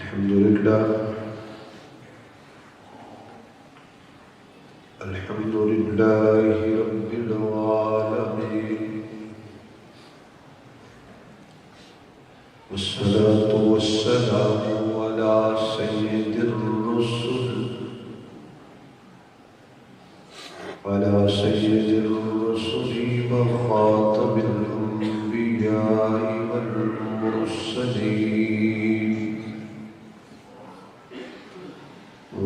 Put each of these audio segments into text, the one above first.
الحمد لله رب العالمين، والصلاة والسلام على سيد الرسل وخاتم الأنبياء والمرسلين،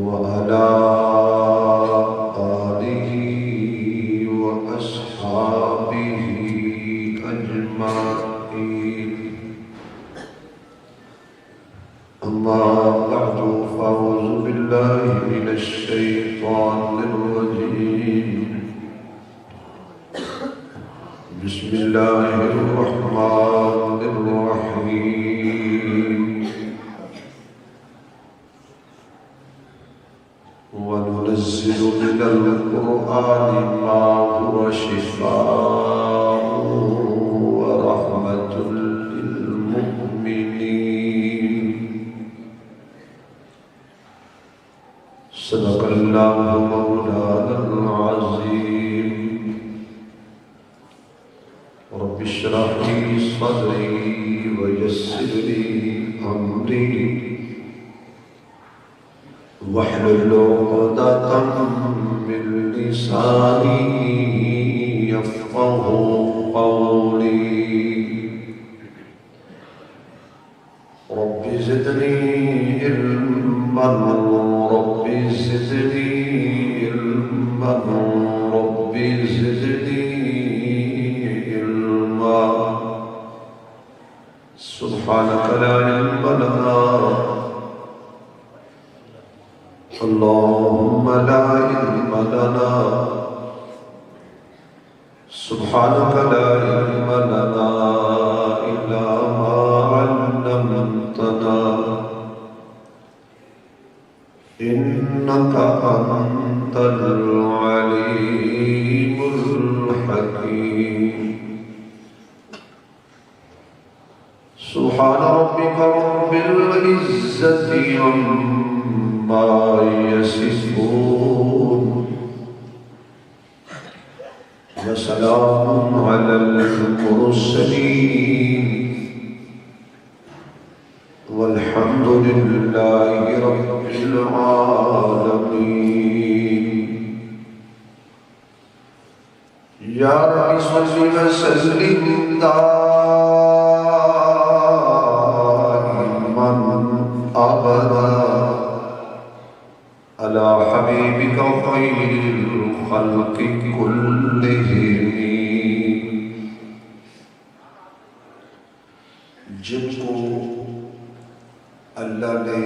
وعلى آله وأصحابه أجمعين. أما بعد، فأعوذ بالله من الشيطان الرجيم. بسم الله الرحمن الرحيم. وننزل من القرآن ما هو شفاء ورحمة للمؤمنين. صدق الله مولانا العظيم. رب اشرح لي صدري ويسر لي أمري واحلل عقدة من لساني يفقهوا قولي. رب زدني علما، رب زدني علما، رب زدني علما. سبحانك لا علم لنا، اللهم لا علم لنا. سبحانك لا علم لنا إلا ما علمتنا، إنك أنت العليم الحكيم. سبحان ربك رب العزة عما يصفون، وسلام على المرسلين، والحمد لله رب العالمين. يا رب صل وسلم دائما أبدا على حبيبك خير الخلق كلهم. جن کو اللہ نے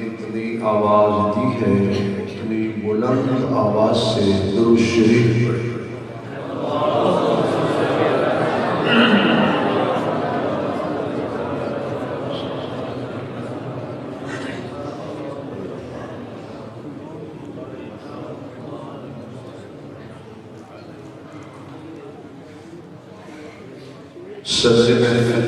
اتنی آواز دی ہے، اتنی بلند آواز سے درود شریف پڑھیں. سر محفل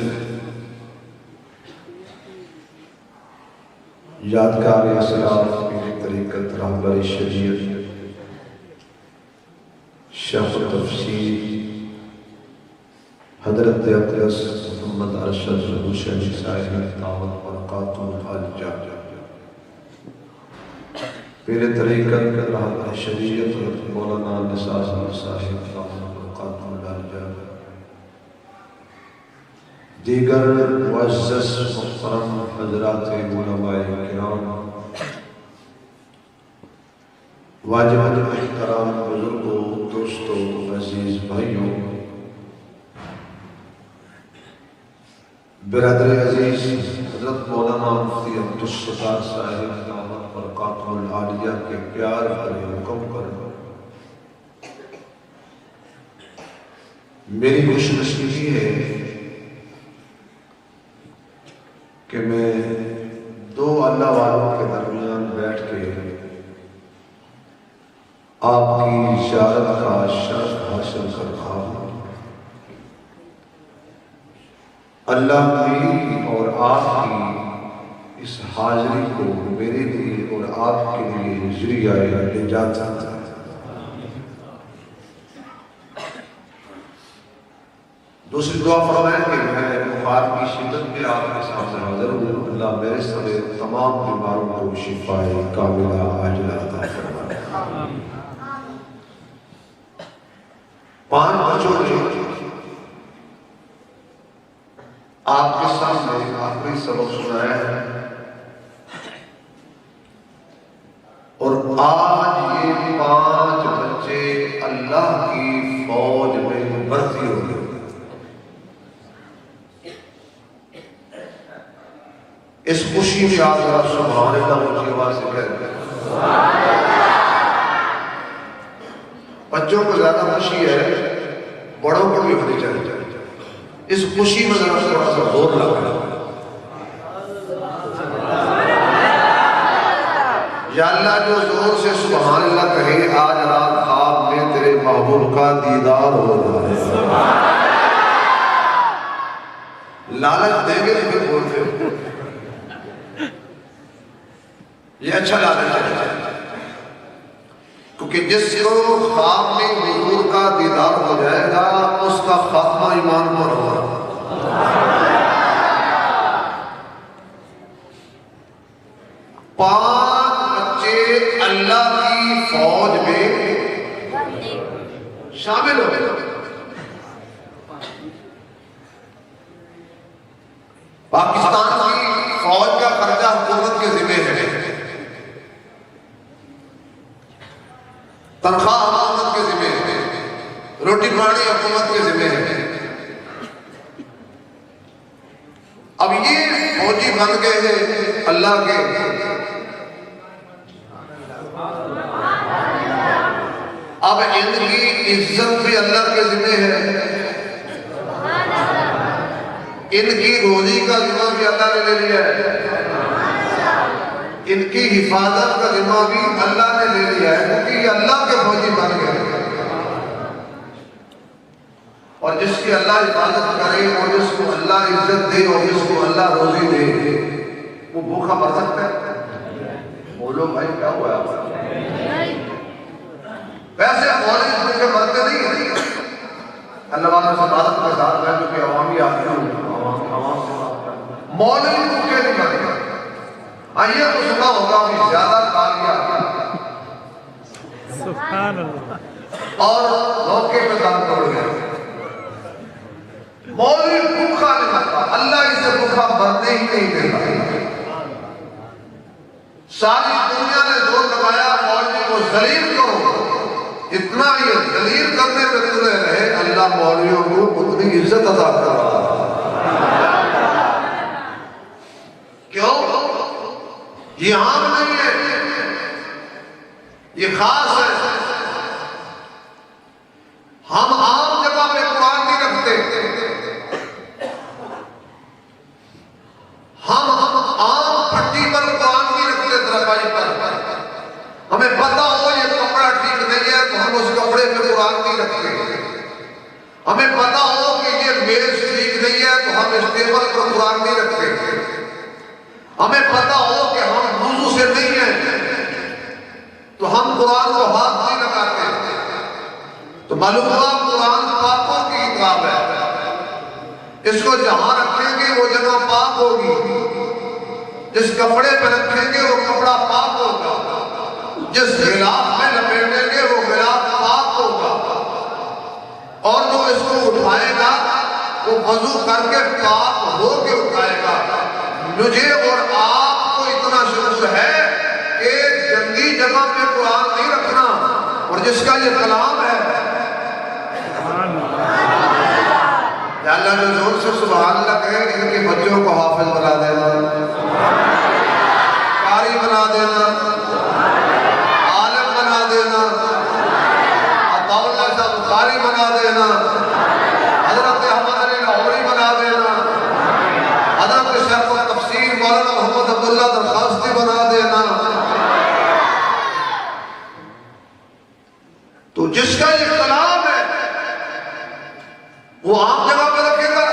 یادگار اسلام پیر طریقت رہبر شریعت شیخ التفسیر حضرت اقدس محمد ارشد حسینی صاحب دعوت برکاتہ العالیہ، پیر طریقت رہبر شریعت مولانا نثار صاحب دعوت برکاتہ العالیہ، دیگر معزز محترم حضرات علماء کرام، واجب احترام بزرگوں، دوستوں، عزیز بھائیوں، برادر عزیز حضرت مولانا مفتی عبدالستار صاحب دعوت برکاتہ العالیہ کے پیار بھرے حکم پر میری خوش نصیبی ہے کہ میں دو اللہ والوں کے درمیان بیٹھ کے آپ کی زیارت کا شرف حاصل کر رہا ہوں. اللہ کی اور آپ کی اس حاضری کو میرے لیے اور آپ کے لیے ذریعہ نجات ہے۔ دوسری دعا فرمائیں کہ میں بخار کی شدت میں آپ کے سامنے حاضر ہوں، اللہ میرے سمیت تمام بیماروں کو شفا کاملہ عاجلہ عطا فرمائے۔ 5 بچوں نے آپ کے سامنے آخری سبق سنایا ہے، اور آج یہ 5 بچے اللہ کی فوج میں بھرتی ہو گئے۔ اس خوشی میں آپ ذرا سبحان اللہ اونچی آواز سے کہہ دیں۔ بچوں کو زیادہ خوشی ہے، بڑوں کو بھی ہونی چاہیے۔ اس خوشی میں ذرا تھوڑا سا زور لگا۔ یا اللہ جو زور سے سبحان اللہ کہے، آج رات خواب میں تیرے محبوب کا دیدار ہو رہا ہے۔ لالچ دیں گے تو پھر بولتے ہو، یہ اچھا لالچ ہے، کیونکہ جس کو خواب میں حضور کا دیدار ہو جائے گا اس کا خاتمہ ایمان پر ہوگا۔ 5 بچے اللہ کی فوج میں شامل ہو گئے۔ پاکستان کی فوج کا خرچہ حکومت کے ذمہ ہے، تنخواہ حکومت کے ذمہ ہے، روٹی پانی حکومت کے ذمہ ہے۔ اب یہ فوجی بن گئے ہیں اللہ کے، اب ان کی عزت بھی اللہ کے ذمہ ہے، ان کی روزی کا ذمہ بھی اللہ نے لے لیا ہے، ان کی حفاظت کا ذمہ بھی اللہ نے لے لیا ہے، کیونکہ یہ اللہ کے فوجی بن گئے۔ اور جس کی اللہ حفاظت کرے اور جس کو اللہ عزت دے اور جس کو اللہ روزی دے، وہ بھوکا مر سکتا ہے؟ بولو بھائی کیا ہوا ہے؟ ویسے مولوی بھوکے مرتے نہیں ہیں، اللہ والا سے عبادت کے ساتھ میں جو کہ عوامی آتی ہوں، مولوی بھوکے نہیں مرتے۔ آئیے تو سنا ہوگا بھی زیادہ تالیاں سبحان اللہ اور موقع پہ دم توڑ گئے۔ مولوی بھوکا نہیں مرتا، اللہ اسے بھوکا مرنے ہی نہیں دیتا۔ ساری دنیا نے زور لگایا مولوی کو ذلیل کرو، اتنا ہی ذلیل کرنے پہ تلے رہے، اللہ مولویوں کو اتنی عزت عطا کر رہا ہے۔ کیوں؟ یہ عام نہیں ہے، یہ خاص ہے۔ ہم عام جگہ پہ قرآن نہیں رکھتے، ہم عام پھٹی پر قرآن نہیں رکھتے، درپائی پر۔ ہمیں پتا ہو یہ کپڑا ٹھیک نہیں ہے تو ہم اس کپڑے پہ قرآن نہیں رکھتے، ہمیں پتا ہو کہ یہ میز ٹھیک نہیں ہے تو ہم اس ٹیبل پر قرآن نہیں رکھتے، ہمیں پتا ہو کہ ہم وضو سے نہیں ہیں تو ہم قرآن کو ہاتھ نہیں لگاتے۔ تو معلوم ہوا قرآن پاکوں کی کتاب ہے، اس کو جہاں رکھیں گے وہ جگہ پاک ہوگی، جس کپڑے پہ رکھیں گے وہ کپڑا پاک ہوگا، جس غلاف میں لپیٹیں گے وہ غلاف پاک ہوگا، اور جو اس کو اٹھائے گا وہ وضو کر کے پاک ہو کے اٹھائے گا۔ مجھے اور آپ کو اتنا شرف ہے کہ جنگی جگہ پہ قرآن نہیں رکھنا، اور جس کا یہ کلام ہے یا اللہ جو زور سے سبحان اللہ کہے، ان کے بچوں کو حافظ بنا دینا، قاری بنا دینا، عالم بنا دینا، عطا اللہ صاحب قاری بنا دینا، حضرت احمد علی لاہوری بنا دینا، حضرت شیخ التفسیر مولانا محمد عبداللہ درخواستی بنا دینا۔ تو جس کا یہ کلام ہے وہ عام جگہ پہ رکھے گا،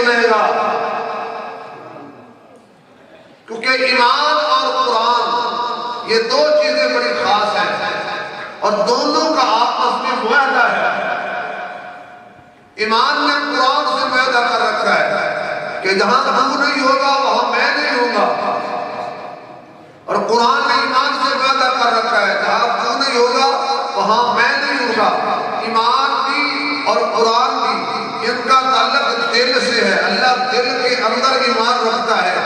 سنے گا، کیونکہ ایمان اور قرآن یہ دو چیزیں بڑی خاص ہیں اور دونوں کا آپس میں معاہدہ ہے۔ ایمان نے قرآن سے معاہدہ کر رکھا ہے کہ جہاں تو نہیں ہوگا وہاں میں نہیں ہوں گا، اور قرآن نے ایمان سے معاہدہ کر رکھا ہے جہاں تو نہیں ہوگا وہاں میں نہیں ہوں گا۔ ایمان بھی اور قرآن بھی ان کا تعلق دل سے ہے۔ اللہ دل کے اندر ایمان رکھتا ہے،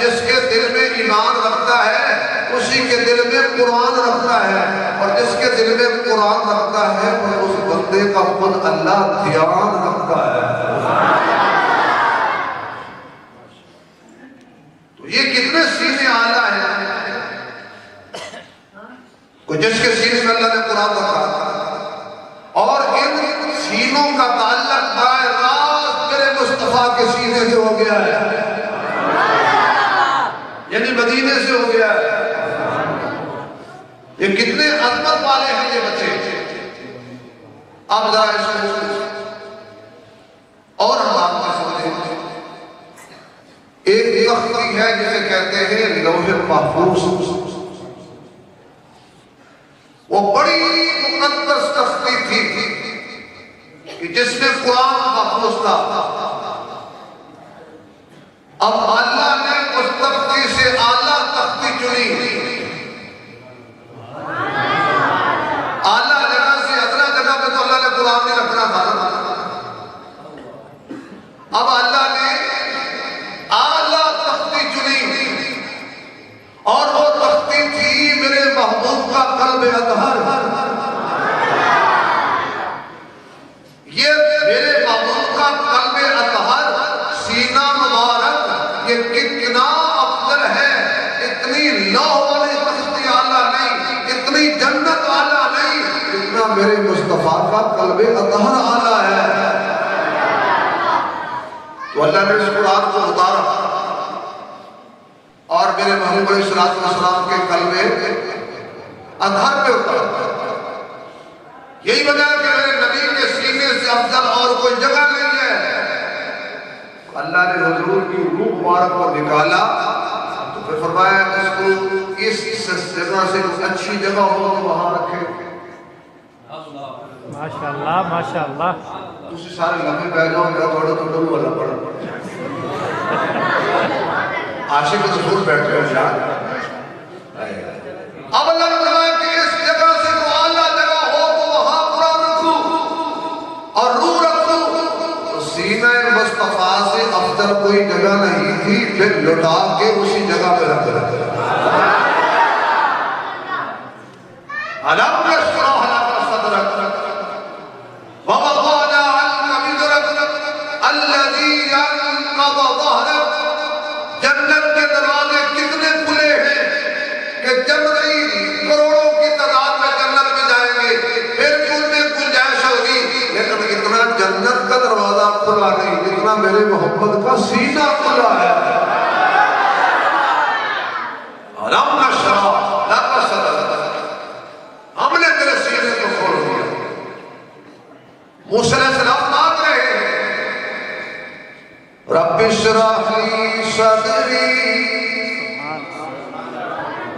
جس کے دل میں ایمان رکھتا ہے اسی کے دل میں قرآن رکھتا ہے، اور جس کے دل میں قرآن رکھتا ہے اور اس بندے کا خود اللہ دھیان رکھتا ہے۔ تو یہ کتنے سینے اعلیٰ ہیں، جس کے سینے میں اللہ نے قرآن رکھا، اور ان سینوں کا تعلق براہ راست میرے مصطفیٰ کے سینے سے ہو گیا ہے، یعنی مدینے سے ہو گیا ہے۔ یہ کتنے عظمت والے ہیں یہ بچے، اب ذرا اس کو اور ہم آپ کا سمجھیں۔ ایک تختی ہے جسے کہتے ہیں لوح محفوظ، وہ بڑی مقدس تختی تھی کہ جس میں قرآن محفوظ تھا۔ اب اللہ نے اس تختی سے اعلیٰ تختی چنی، اعلیٰ جگہ سے ادنا جگہ پہ تو اللہ نے قرآن نہیں رکھنا تھا، اب اللہ نے اعلیٰ تختی چنی، اور وہ تختی تھی میرے محبوب کا قلب اطہر۔ یہ میرے محبوب کا قلب اطہر، سینہ مبارک، یہ کتنا افضل ہے۔ اتنی لوح والی تختی اعلیٰ نہیں، اتنی جنت اعلیٰ نہیں، اتنا میرے مصطفیٰ کا قلب اطہر اعلیٰ ہے۔ تو اللہ نے اس قرآن کو اتارا اور میرے محبوب علیہ السلام کے قلب اطہر پہ اتارا۔ یہی وجہ ہے کہ میرے نبی کے سینے سے افضل اور کوئی جگہ نہیں ہے۔ اللہ نے حضور کی روح مبارک کو نکالا تو پھر فرمایا اس کو اس جگہ سے اچھی جگہ ہو تو وہاں رکھے۔ ماشاءاللہ ماشاءاللہ۔ تسی سارے لمحے بیٹھ جاؤ، میرا تھوڑا تو ڈرو والا پڑا عاشق رسول بیٹھے ہو شاید۔ اب اللہ نے فرمایا کہ اس جگہ سے تو اعلیٰ جگہ ہو تو وہاں قرآن رکھو اور روح رکھو۔ سینہ مصطفیٰ سے افضل کوئی جگہ نہیں تھی، پھر لٹا کے اسی جگہ پہ رکھ رکھ علم نشرح لک صدرک ووضعنا عنک وزرک الذی انقض ظہرک۔ جنت کے دروازے کتنے کھلے ہیں کہ جب نہیں کروڑوں کی تعداد میں جنت میں جائیں گے، پھر بھی ان میں گنجائش ہوگی، لیکن اتنا جنت کا دروازہ کھلا نہیں جتنا میرے محبت کا سینہ کھلا ہے۔ علم نشرح لک صدرک، ہم نے تیرے سینے کو کھول دیا۔ موسیٰ علیہ السلام مانگ رہے ہیں رب اشرح لی صدری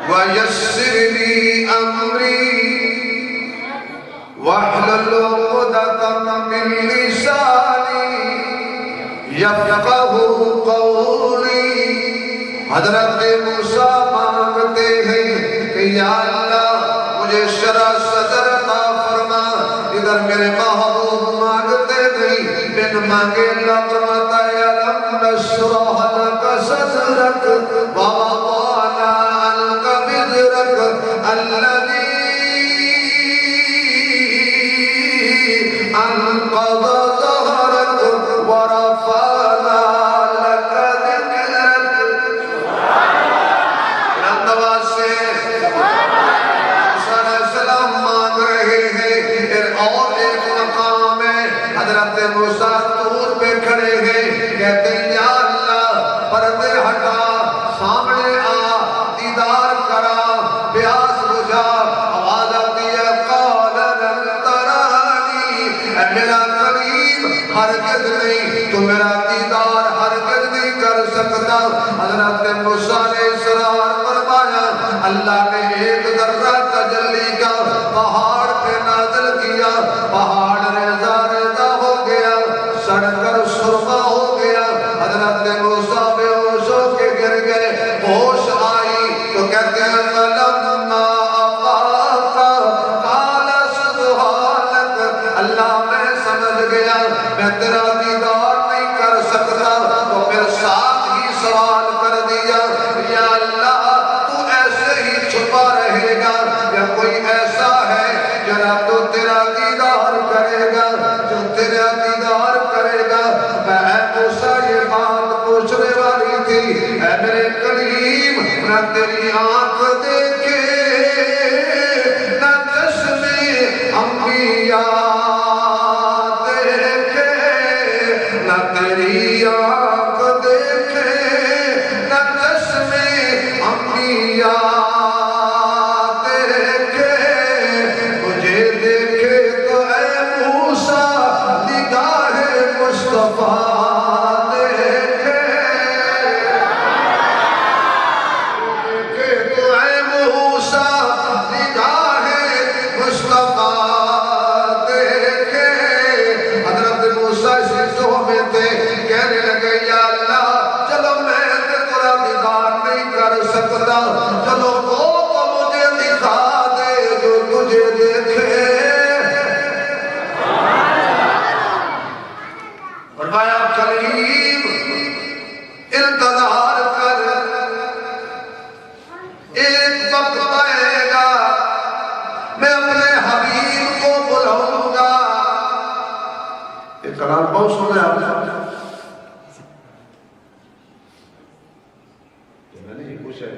ویسر لی امری واحلل عقدۃ من لسانی یفقہوا قولی۔ حضرت موسیٰ مانگتے ہیں کہ یا اللہ مجھے شرح صدر عطا فرما۔ ادھر میرے محبوب مانگتے نہیں، بن مانگے اللہ فرماتا ہے علم نشرح لک صدرک ووضعنا عنک وزرک الذی انقض ظہرک ورفعنا لک ذکرک۔ اندواز سے موسیٰ علیہ السلام مانگ رہے ہیں۔ اور ایک مقام ہے، حضرت موسیٰ طور پہ کھڑے ہیں، کہتے ہیں یا اللہ پردے ہٹا، سامنے آ، دیدار کرا، پیاس بجھا۔ آواز آتی ہے قال لن ترانی، اے میرا کریم ہرگز نہیں تو میرا دیدار سکتا. حضرت موسیٰ علیہ السلام فرمایا اللہ نے ایک ذرہ تجلی کا پہاڑ پہ نازل کیا, پہاڑ ریزہ ریزہ ہو گیا, سڑ کر سرما ہو گیا. حضرت موسیٰ بے ہوش ہو کے گر گئے. ہوش آئی تو کہتے ہیں فلما افاق قال سبحانک, اللہ میں سمجھ گیا میں تیرا دیدار نہیں کر سکتا. تو پھر ساتھ ہی سوال کر دیا یا اللہ تو ایسے ہی چھپا رہے گا یا کوئی ایسا ہے جنا تو تیرا دیدار کرے گا, جو تیرا دیدار کرے گا. میں موسیٰ یہ بات پوچھنے والی تھی, اے میرے کریم نہ تیری آنکھ دیکھے نہ چشم انبیاء دیکھے, نہ تیری آنکھ دیکھے نہ چشم انبیاء دیکھے, مجھے دیکھے تو اے موسیٰ نگاہ مصطفیٰ دیکھے, دیکھے تو اے موسیٰ نگاہ مصطفیٰ دیکھے. حضرت موسیٰ اس جو میں تھے کہنے لگے یا اللہ چلو میں تیرا دیدار نہیں کر سکتا, چلو وہ تو مجھے دکھا دے جو تجھے دیکھے. فرمایا کریم انتظار کر, ایک وقت آئے گا میں اپنے حبیب کو بلاؤں گا. یہ کلام بہت سنا ہے آپ نے, میں نے یہ پوچھا ہے,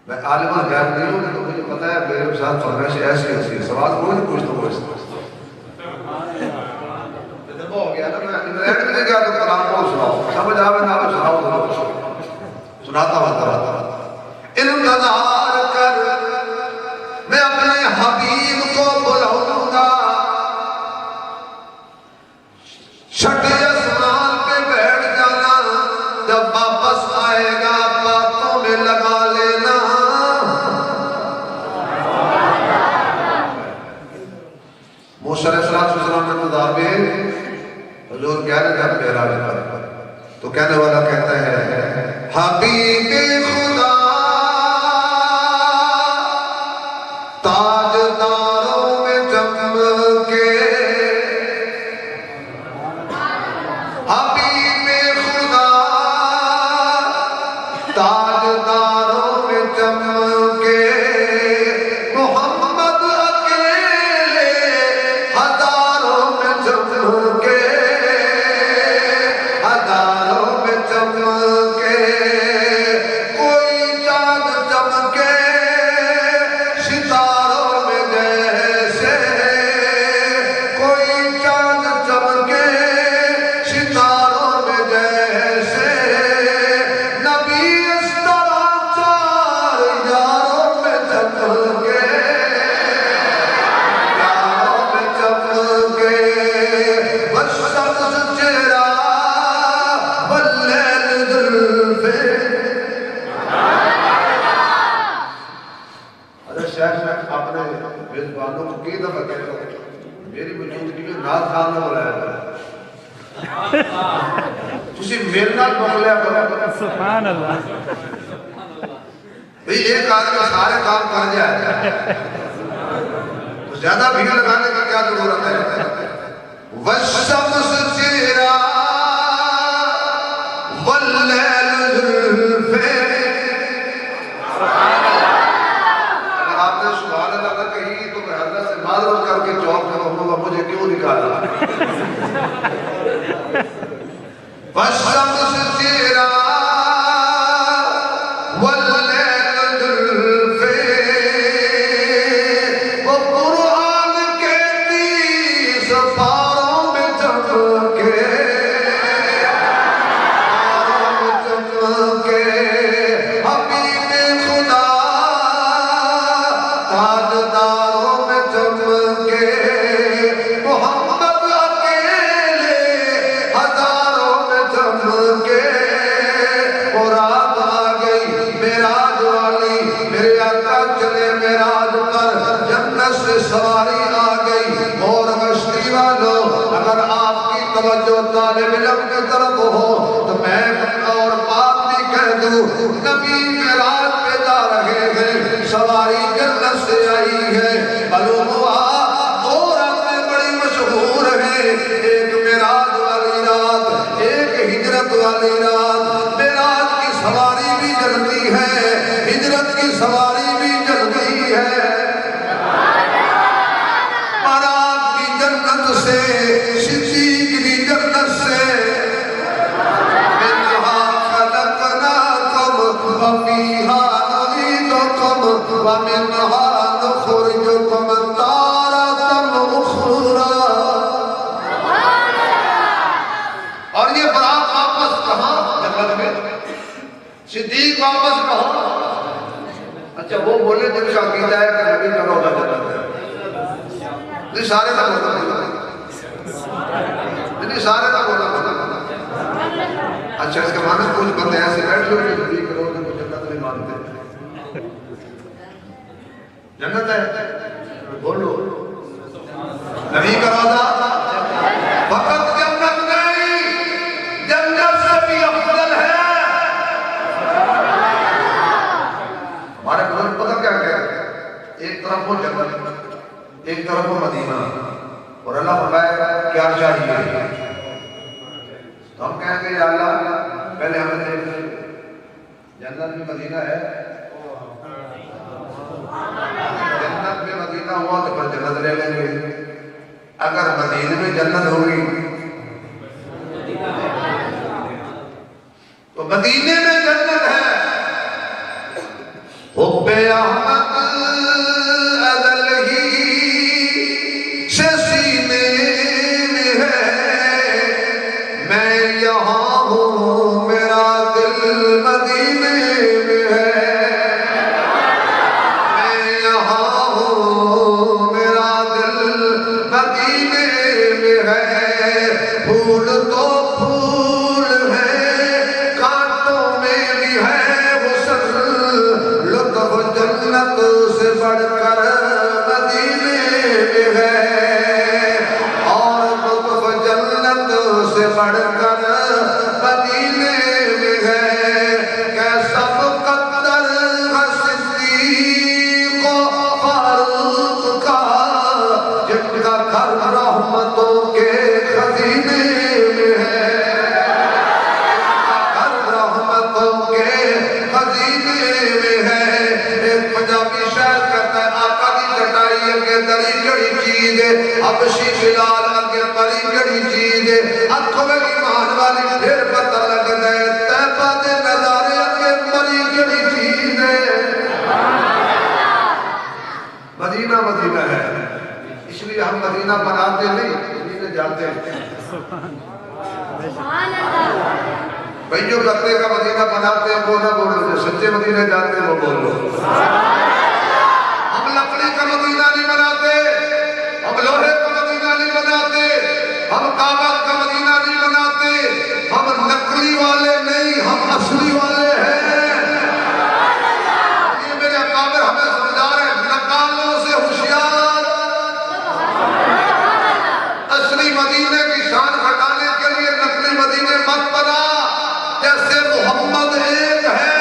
میں عالمہ غیر نہیں ہوں تو مجھے پتا ہے میرے ساتھ فرمائش ایسی ہوتی ہے, سوال کوئی نہیں پوچھتا کوئی ہو گیا نا. میں نے کہا کہ کلام کو سناؤ, سمجھ آوے نہ آوے سناؤ, سناتا ہوں. انتظار کر میں اپنے حبیب کو بلاؤں گا, چھٹے آسمان پہ بیٹھ جانا, جب واپس آئے گا باتوں میں لگا لینا. موسیٰ علیہ السلام نے انتظار میں حضور کہہ رہے تھے معراج پر, تو کہنے والا کہتا ہے حبیب خدا تاجداروں میں چمکے, حبیب خدا تاجداروں میں چمکے, محمد اکیلے ہزاروں میں چمکے, ہزاروں میں چمکے, کوئی چاند چمکے ستاروں میں جیسے, کوئی چاند چمکے ستاروں میں جیسے, نبی اس طرح چار یاروں میں چمکے, یاروں میں چمکے. والشمس چہرہ واللیل زلفے. حضرت شیخ میں اپنے میزبانوں کو کئی دفعہ کہتا ہوں میری موجودگی میں ناز خان نے بلایا تھا, تسی میرے نال مغلیا کرو. سبحان اللہ. بھئی ایک آدمی سارے کام کر جائے تو زیادہ بھیڑ لگانے کی کیا ضرورت ہے. والشمس چہرہ واللیل زلفے. اگر آپ نے سبحان اللہ نہ کہی تو میں اللہ سے معذرت کر کے جواب میں کہوں گا مجھے کیوں نکالا. والشمس چہرہ واللیل زلفے, وہ قرآن کے 30 پاروں میں چمکے, پاروں میں چمکے. حبیب خدا تاجداروں میں چمکے, محمد اکیلے ہزاروں میں چمکے, توجہ طالب علم کی طرف ہو تو میں اور بات بھی کہہ دوں، نبی معراج پہ جا رہے ہیں، سواری جنت سے آئی ہے، معلوم ہوا دو راتیں بڑی مشہور ہیں، ایک معراج والی رات، ایک ہجرت والی رات۔ معراج کی سواری بھی جنتی ہے، ہجرت کی سواری بھی جنتی ہے۔ معراج کی جنت سے، صدیق کی جنت سے، منہا خلقناکم وفیہا نعیدکم ومنہا نخرجکم تارۃ اخری۔ اور یہ برات واپس کہاں؟ جنت میں۔ صدیق واپس کہاں؟ اچھا وہ بولے جن کا عقیدہ ہے کہ نبی کا روضہ جنت ہے، نہیں سارے کا بولا، نہیں سارے کا بولا۔ اچھا اس کے معنی کچھ بندے ایسے بیٹھ جو کہ نبی کا روضہ کو جنت نہیں مانتے، جنت ہے بولو نبی کا روضہ فقط جنت نہیں، جنت سے بھی افضل ہے۔ ہمارے بزرگ پتہ کیا کہہ رہے ہیں؟ ایک طرف وہ جنت، ایک طرف وہ مدینہ، اور اللہ فرمائے کیا چاہیے؟ تو ہم کہیں گے یا اللہ پہلے ہمیں دیکھ جنت میں مدینہ ہے، جنت میں مدینہ ہوا تو پھر جنت لے لیں گے، اگر مدینہ میں جنت ہوگی تو مدینے میں جنت ہے۔ حب احمد ازل ہی سے سینے میں ہے، میں یہاں ہوں میرا دل مدینے میں ہے، میں یہاں ہوں میرا دل مدینے میں ہے۔ پھول تو پھول ہے، کانٹوں میں بھی ہے حسن، لطف جنت سے بڑھ کر مدینے میں ہے، اور لطف جنت سے بڑھ کر مدینے میں ہے۔ کیسا مقدر ہے صدیق و فاروق کا، جن کا گھر رحمتوں کے خزینے میں ہے، گھر رحمتوں کے خزینے میں ہے۔ ایک پنجابی شاعر کہتا ہے آقا دی چٹائی اگے دری کڑی چیز ہے، حبشی بلال اگے پری کڑی چیز ہے، اکھوں میں ایمان والی پھر پتہ لگ گئے، طیبہ دے نظارے اگے پری کڑی چیز ہے۔ مدینہ مدینہ ہے، اس لیے ہم مدینہ بناتے نہیں، مدینہ جاتے ہیں۔ بھئی جو کرتے کا مدینہ بناتے ہیں وہ نہ بولو، جو سچے مدینہ جاتے ہیں وہ بولو۔ ہم لکڑی کا مدینہ نہیں بناتے، ہم لوہے کا مدینہ نہیں بناتے، ہم کاغذ کا مدینہ نہیں بناتے، ہم نقلی والے نہیں، ہم اصلی والے ہیں۔ یہ میرے اکابر ہمیں سمجھا رہے ہیں، نقالوں سے ہوشیار، اصلی مدینے کی شان گھٹانے کے لیے نقلی مدینے مت بنا، جیسے محمد ایک ہے۔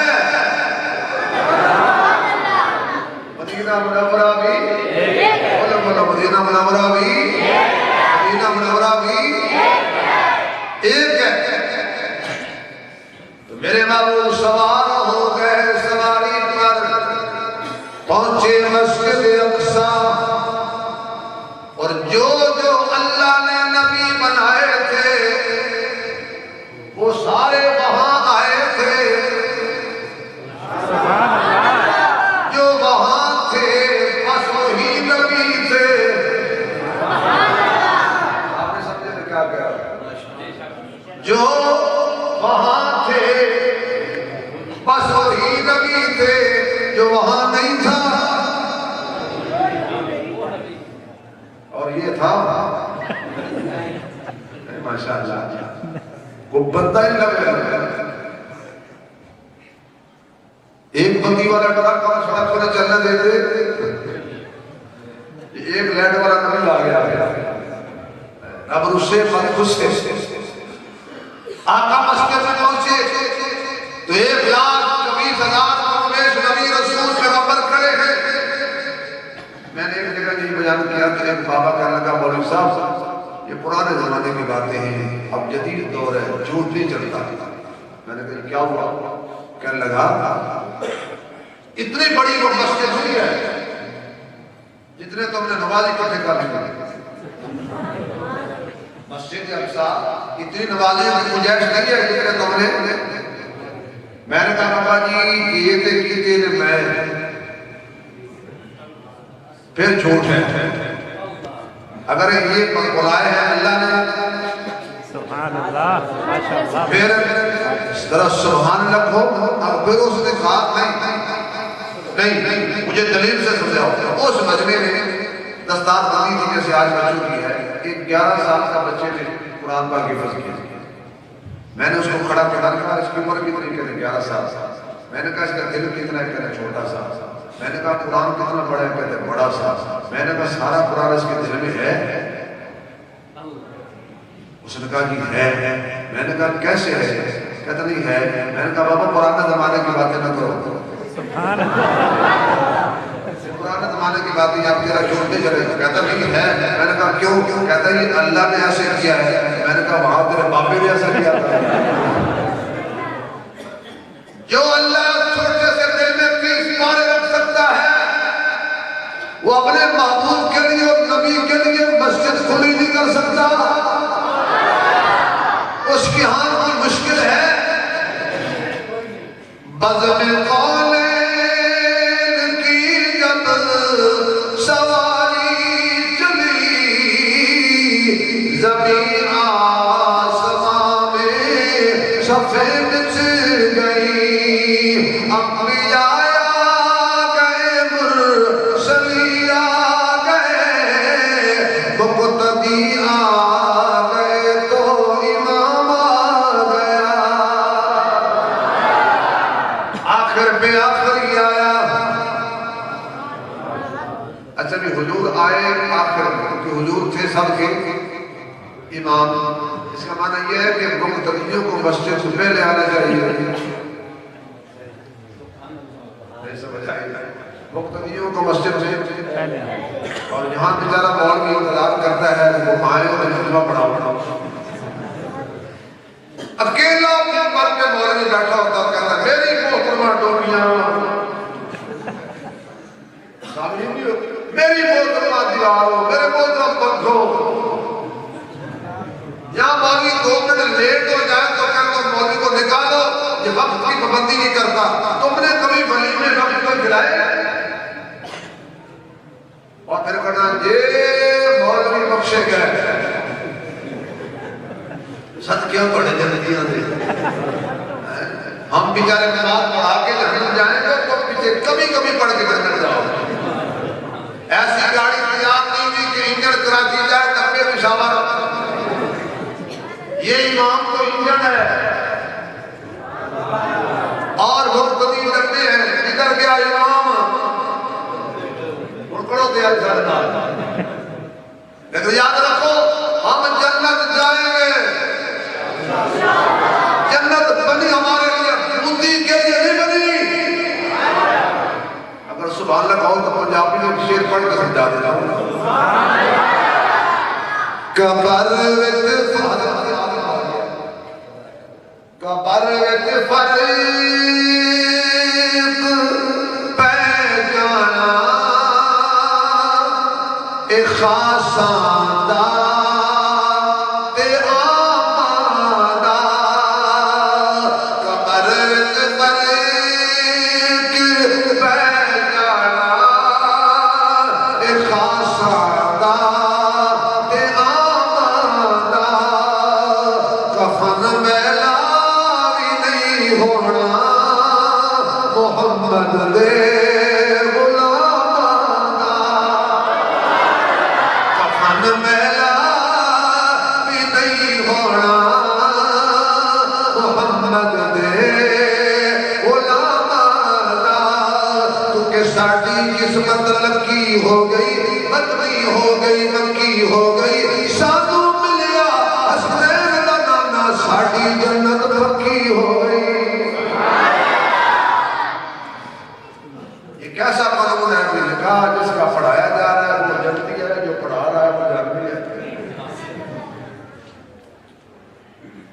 مدینہ منورہ بھی بولو بولو، مدینہ منورہ بھی، مدینہ منورہ بھی ایک ہے۔ تو میرے محبوب سوار ہو گئے سواری پر، پہنچے مسجد اقصیٰ، اور جو جو اللہ نے نبی بنائے تھے وہ سارے وہاں آئے تھے، جو وہاں تھے بس وہی نبی تھے۔ آپ نے سمجھے میں کیا کہا؟ جو وہاں تھے بس وہی نبی تھے، جو وہاں نہیں تھا اور یہ تھا ماشاءاللہ وہ بندہ ہی لگ رہا ہے۔ ایک بندی والا ٹرک اور سڑک پر چلنا دیتے، ایک لینڈ والا کبھی لا گیا، رب رسے مت غصے سے آقا مسجد میں پہنچے تو 1,20,000 قریش نبی رسول پیغمبر کھڑے ہیں. میں نے ایک جگہ یہ بیان کیا کہ ایک بابا کہنے لگا مولوی صاحب یہ پرانے زمانے کی باتیں ہیں اب جدید دور ہے جھوٹ نہیں چلتا. میں نے کہا کیا ہوا؟ کہنے لگا اتنی بڑی وہ مسجد ہوئی ہے جتنے تم نے نمازی کٹھے کر لیں. مسجد اقصی اتنی نمازی کی گنجائش نہیں ہے جتنے تم نے. میں نے کہا بابا جی یہ تے کیتے نے میں پھر جھوٹ ہے. اگر یہ بلائے ہیں اللہ نے سبحان اللہ ماشاءاللہ پھر ذرا سبحان اللہ ہو. اب پھر اس نے کہا نہیں مجھے دلیل سے سمجھاؤ. اس مجمع میں دستار بندی تھی جیسے آج بچوں کی ہے. ایک 11 سال کا بچے نے قرآن پاک حفظ کیا. میں نے اس کو کھڑا کر کہا اس کی عمر کتنی؟ کہتے 11 سال. میں نے کہا اس کا دل کتنا ہے؟ کہتے چھوٹا سا. میں نے کہا قرآن کتنا بڑا ہے؟ کہتے بڑا سا. میں نے کہا سارا قرآن اس کے دل میں ہے؟ اس نے کہا جی ہے. میں نے کہا کیسے ہے؟ کہتا نہیں ہے. میں نے کہا بابا پرانے زمانے کی باتیں نہ کرو. سبحان اللہ پرانے زمانے کی باتیں آپ تیرا جوڑتے چلے. کہتا نہیں ہے. میں نے کہا کیوں؟ کہتا یہ اللہ نے ایسے کیا ہے. میں نے کہا وہاں تیرے باپے نے ایسا کیا تھا. جو اللہ چھوٹے سے دل میں 30 مارے رکھ سکتا ہے وہ اپنے محبوب کے لیے اور نبی کے لیے مسجد کھلی نہیں کر سکتا. اس کی ہاں کوئی مشکل ہے. بزم قولین کی جب سواری چلی زمین آسمان میں سفید بچ گئی. انبیاء گئے مرسلی گئے مقتدی گئے تو امام گیا. آخر پہ آخری آیا. اچھا بھی حضور آئے آخر کہ حضور تھے سب کے امام. اس کا معنی یہ ہے کہ مقتدیوں کو مسجد سے پہلے آنا چاہیے. مقتدیوں کو مسجد سے اور یہاں بیچارہ مولوی انتظار کرتا ہے وہ آئے اور خطبہ پڑھاؤ. اکیلا منبر پہ مولوی بیٹھا ہوتا اور کہتا ہے میری محترمہ ٹوپیاں میری محترمہ دیواروں میرے محترم پنکھوں. یہاں مولوی 2 منٹ لیٹ ہو جائے تو کہتا ہوں مولوی کو نکالو یہ وقت کی پابندی نہیں کرتا. تم نے کبھی ولی میں وقت کو گرائے؟ اور پھر کہنا یہ مولوی بخشے گئے صدقیوں بڑے جنتیاں دے. ہم بیچارے نماز پڑھا کے جہنم جائیں گے تو پیچھے کبھی کبھی پڑھ کے جنت جاؤ. ایسی گاڑی تیار نہیں ہوئی کہ انجن کراچی جائے 90 پشاور. یہ امام تو انجن ہے اور مقتدی ڈبے ہیں. ادھر گیا امام اڑکڑوں دیا چلنا. لیکن یاد رکھو ہم جنت جائیں گے. جنت بنی ہمارے لیے بندی کے لیے نہیں بنی. اگر سبحان اللہ کہو تو پنجابی میں شیر پڑھ کر سمجھا دیتا ہوں. قبر وچ فریق پہ جانا اے خاصاں دا تے آمانا. قبر وچ فریق پہ جانا اے خاصاں دا تے آمانا. کفن میلا ہونا محمد دے غلامانا. کفن میلا بھی نہیں ہونا محمد دے غلامانا. کیونکہ ساڑی قسمت لکی ہو گئی مدنی ہو گئی مکی ہو گئی. سانو ملے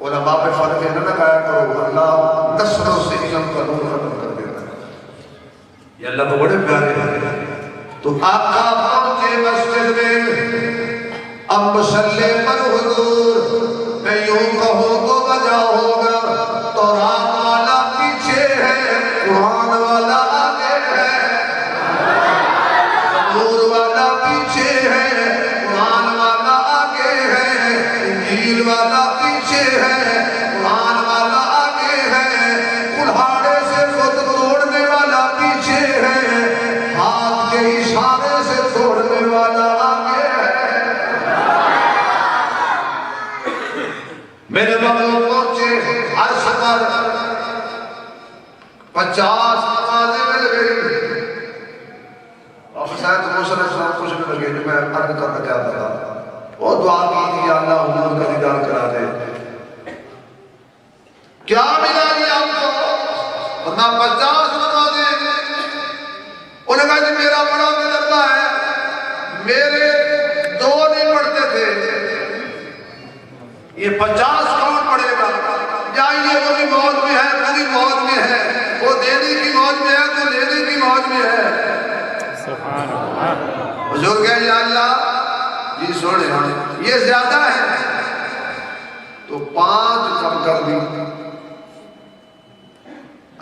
علماء پہ فرق نہ لگایا کرو، اللہ نسلوں سے علم کا نور ختم کر دیتا ہے۔ یہ اللہ تو بڑے پیارے ہیں۔ تو آقا پہنچے مسجد میں، اب مسلے پر حضور، میں یوں کہوں تو بجا ہوگا، تورات والا پیچھے ہے، قرآن والا آگے ہے، زبور والا پیچھے ہے، قرآن والا آگے ہے، انجیل والا پیچھے ہے، قرآن والا آگے ہے، کلہاڑے سے خود توڑنے والا پیچھے ہے، ہاتھ کے اشارے سے توڑنے والا آگے ہے۔ میرے مغلوب پہنچے عرش پر، 50 نمازیں مل گئی، اور حسین موسیٰ علیہ السلام خوش میں لگے جو میں عرض کرنا چاہتا تھا، وہ دعا کی تھی یا اللہ حضور کا دیدار کرا دے۔ کیا ملا یہ آپ کو؟ ورنہ 50 نمازیں، انہوں نے کہا جی میرا بڑا تجربہ ہے، میرے 2 نہیں پڑھتے تھے، یہ 50 کون پڑھے گا؟ جائیے وہ بھی موج میں ہے، وہ بھی موج میں ہے، وہ دینے کی موج میں ہے تو لینے کی موج میں ہے۔ سبحان اللہ۔ حضور کہے یا اللہ یہ سوڑے یہ زیادہ ہے، تو 5 کم کر دی۔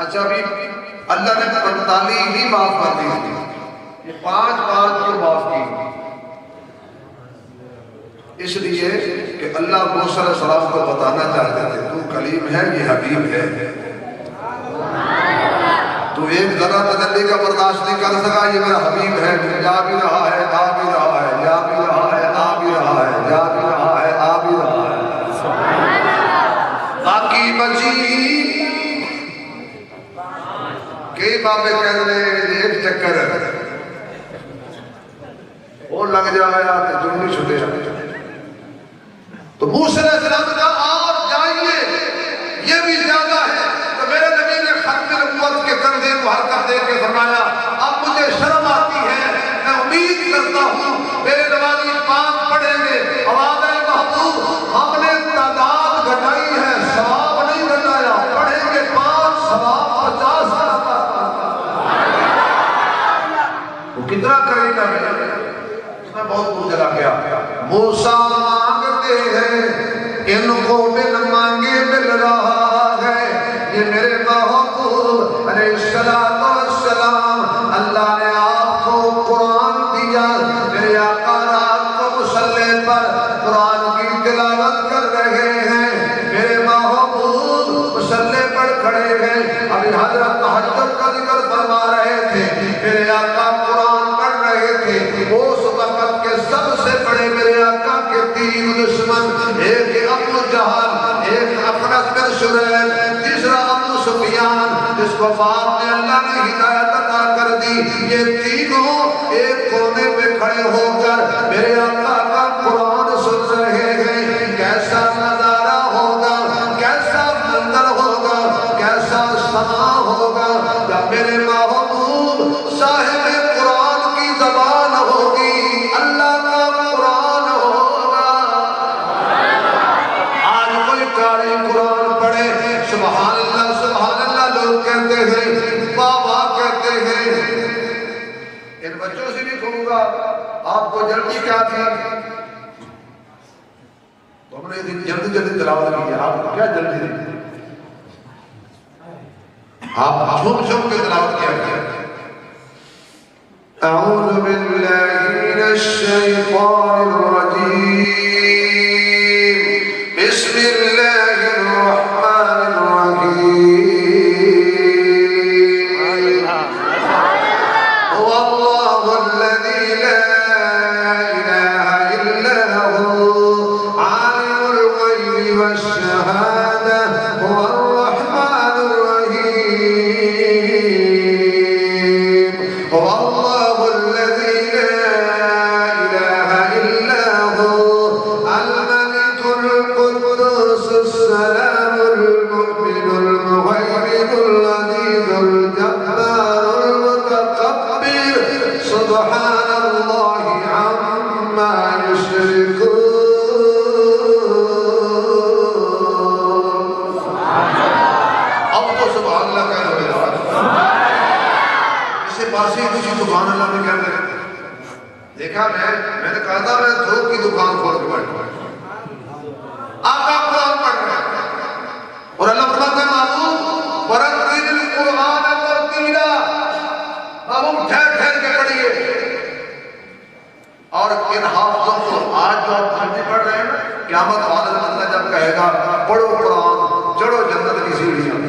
اچھا بھی اللہ نے 45 ہی معاف کر دی، یہ 5 بات کیوں معاف کی؟ اس لیے کہ اللہ موسیٰ علیہ السلام کو بتانا چاہتے تھے تو کلیم ہے، یہ حبیب ہے، تو ایک ذرا تجلی کا برداشت نہیں کر سکا، یہ میرا حبیب ہے، جا بھی رہا ہے، آ بھی رہا ہے، جا بھی رہا ہے، آ بھی رہا ہے، جا بھی رہا ہے، آ بھی رہا ہے۔ باقی بچی کئی بابے کہہ رہے ایک چکر وہ لگ جایا کہ جو نہیں چھٹے جانے، تو موسیٰ علیہ السلام نے کہا آپ جائیے، یہ بھی زیادہ ہے۔ تو میرے نبی نے ختم نبوت کے کندھے کو حرکت دے کے فرمایا اب مجھے شرم آتی ہے، میں امید کرتا ہوں میرے نمازی 5 پڑھیں گے، آواز آئی محبوب ہم نے تعداد گھٹائی ہے، ثواب نہیں گھٹایا، پڑھیں گے 5 ثواب 50 کرتا۔ وہ کتنا کرے گا؟ اس میں بہت دور چلا گیا۔ موسیٰ مانگتے ہیں ان کو مل مانگے مل رہا ہے، یہ میرے محبوب علیہ السلام، اللہ نے آپ کو قرآن دیا، میرے آقا رات کو مصلی پر قرآن کی تلاوت کر رہے ہیں، میرے محبوب مصلی پر کھڑے ہیں، ابھی حضرت تہجد کا ذکر فرما رہے تھے، میرے آقا قرآن پڑھ رہے تھے، اس وقت کے سب سے بڑے میرے آقا کے 3 دشمن، ایک ابو جہل، ایک اخنس بن شریح، تیسرا ابو سفیان، جس کو باپ نے اللہ نے ہدایت عطا کر دی، یہ تینوں ایک کونے پہ کھڑے ہو کر میرے آقا کا قرآن سن رہے ہیں۔ کیسا نظارہ ہوگا، کیسا منظر ہوگا، کیسا سما ہوگا جب میرے محبوب صاحب قرآن کی زبان ہوگی، اللہ کا قرآن ہوگا۔ آج کوئی کاری قرآن پڑھے سبحان اللہ لوگ کہتے ہیں، بابا کہتے ہیں۔ ان بچوں سے بھی کہوں گا آپ کو جلدی کیا تھی؟ تو ہم نے جلدی تلاوت کی، آپ کو کیا جلدی تھی؟ آپ چھوم کے تلاوت کیا کیا؟ اعوذ باللہ من الشیطان الرجیم، بسم اللہ الرحمن الرحیم، هو اللہ الذی لا الہ الا هو عالم الغیب والشہادہ، هو الرحمن الرحیم، هو اللہ الذی لا الہ الا هو الملک القدوس السلام المؤمن المهيمن العزيز الجبار المتكبر سبحان الله عما يشركون۔ سی دکان اللہ نے کیا کرے دیکھا میں نے کہا تھا میں تھوک کی دکان کھول کے بیٹھا آقا قرآن پڑھ رہے ہیں اور اللہ فرماتا ہے محبوب ورتل القرآن ترتیلا محبوب ٹھہر ٹھہر کے پڑھیے اور ان حافظوں کو آج جو آپ جلدی پڑھ رہے ہیں قیامت والے اللہ جب کہے گا پڑھو قرآن چڑھو جنت کی سیڑھیاں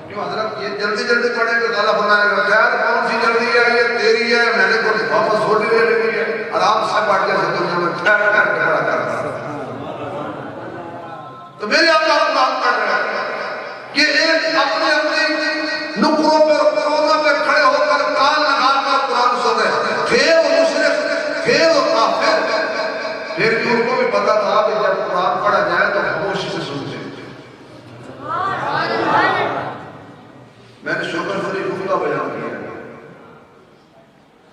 کیوں حضرت یہ جلدی جلدی پڑھیں گے تو اللہ فرمائے گا خیر کون سی جلدی ہے یہ تیری ہے میں نے کوئی واپس چھوٹی لے لگی ہے آرام سے پڑھ جیسے دنیا میں ٹھہر ٹھہر کے پڑھا کرتا تو میرے آپ کا قرآن پڑھ رہے ہیں کہ ایک اپنے اپنے نکروں پر کورونا پہ کھڑے ہو کر کان لگا کر قرآن سن رہے ہیں پھر وہ مشرک پھر وہ کافر پھر بھی ان کو بھی پتا تھا کہ جب قرآن پڑھا جائے تو خاموشی سے سنتے میں نے شکر فری خدا بیان کیا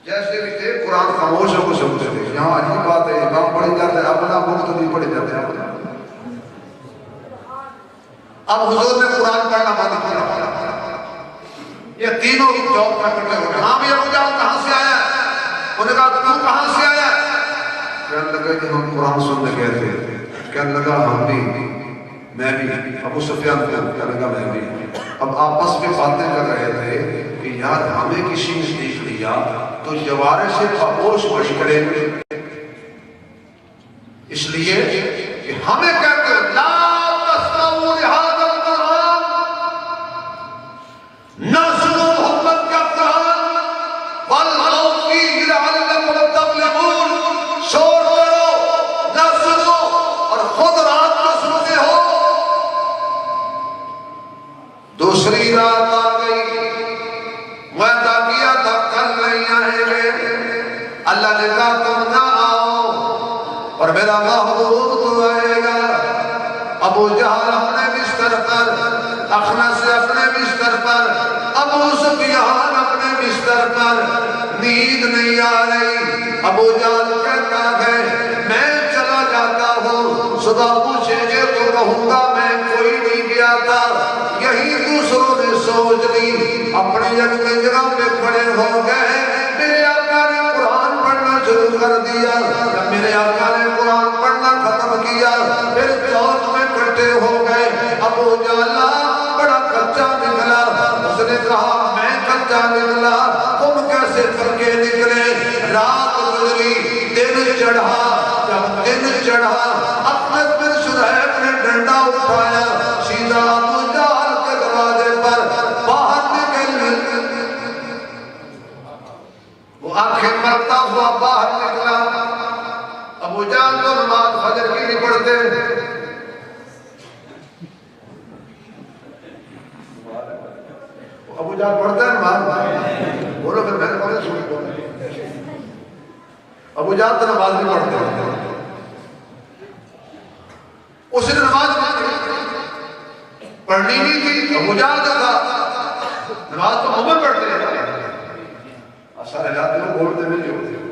جیسے بھی تھے قرآن خاموش ہو کو سنتے تھے یہاں عجیب بات ہے امام پڑھی جاتے ہیں اپنا ملک بھی پڑھی جاتے ہیں اب حضور نے قرآن پڑھنا بند کیا یہ تینوں چوک میں کٹے ہو گئے ہاں بھی ابو جہل کہاں سے آیا ہے انہوں نے کہا تو کہاں سے آیا ہے کہنے لگا کہ ہم قرآن سننے گئے تھے کہنے لگا ہم بھی میں بھی ابو سفیان کہنے لگا میں بھی اب آپس میں باتیں کر رہے تھے کہ یار ہمیں کسی نے دیکھ لیا تو جوارے سے خاموش بڑی کریں گے اس لیے کہ ہمیں کہتے ہیں لا تسمعوا لهذا القرآن نہ سنو محمد کا قرآن والغوا فیہ لعلکم تغلبون شور کرو نہ سنو اور خود رات کو سنتے ہو دوسری رات آ گئی وعدہ کیا تھا کل نہیں آئیں گے اللہ نے کہا تم نہ آؤ اور میرا محبوب تو آئے گا ابو جہل اپنے بستر پر اخنس اپنے بستر پر ابو سفیان اپنے بستر پر نیند نہیں آ رہی ابو جہل کہتا ہے میں چلا جاتا ہوں صبح پوچھیں گے تو کہوں گا میں کوئی نہیں گیا تھا یہی دوسروں نے سوچ لی اپنی جگہ پہ کھڑے ہو گئے میرے آقا نے قرآن پڑھنا شروع کر دیا جب میرے آقا نے قرآن پڑھنا ختم کیا پھر چوک میں کٹے ہو گئے ابو جہل بڑا کچا نکلا اس نے کہا میں کچا نکلا تم کیسے تھکے نکلے رات گزری دن چڑھا جب دن چڑھا احمد بن شریح نے ڈنڈا اٹھایا سیدھا ابو جہل کے دروازے پر باہر نکل وہ آنکھیں مرتا ہوا باہر نکلا ابو جہل تو نماز فجر کی نہیں پڑھتے ابو جہل پڑھتا ہے نماز بولو پھر میں نے پڑھے سوئی بولے ابو جہل تو نماز نہیں پڑھتے اس نے نماز پڑھنی نہیں تھی ابو جہل کا تھا نماز تو عمر پڑھتے ہیں سارے جاتے ہو بولتے نہیں ہوتے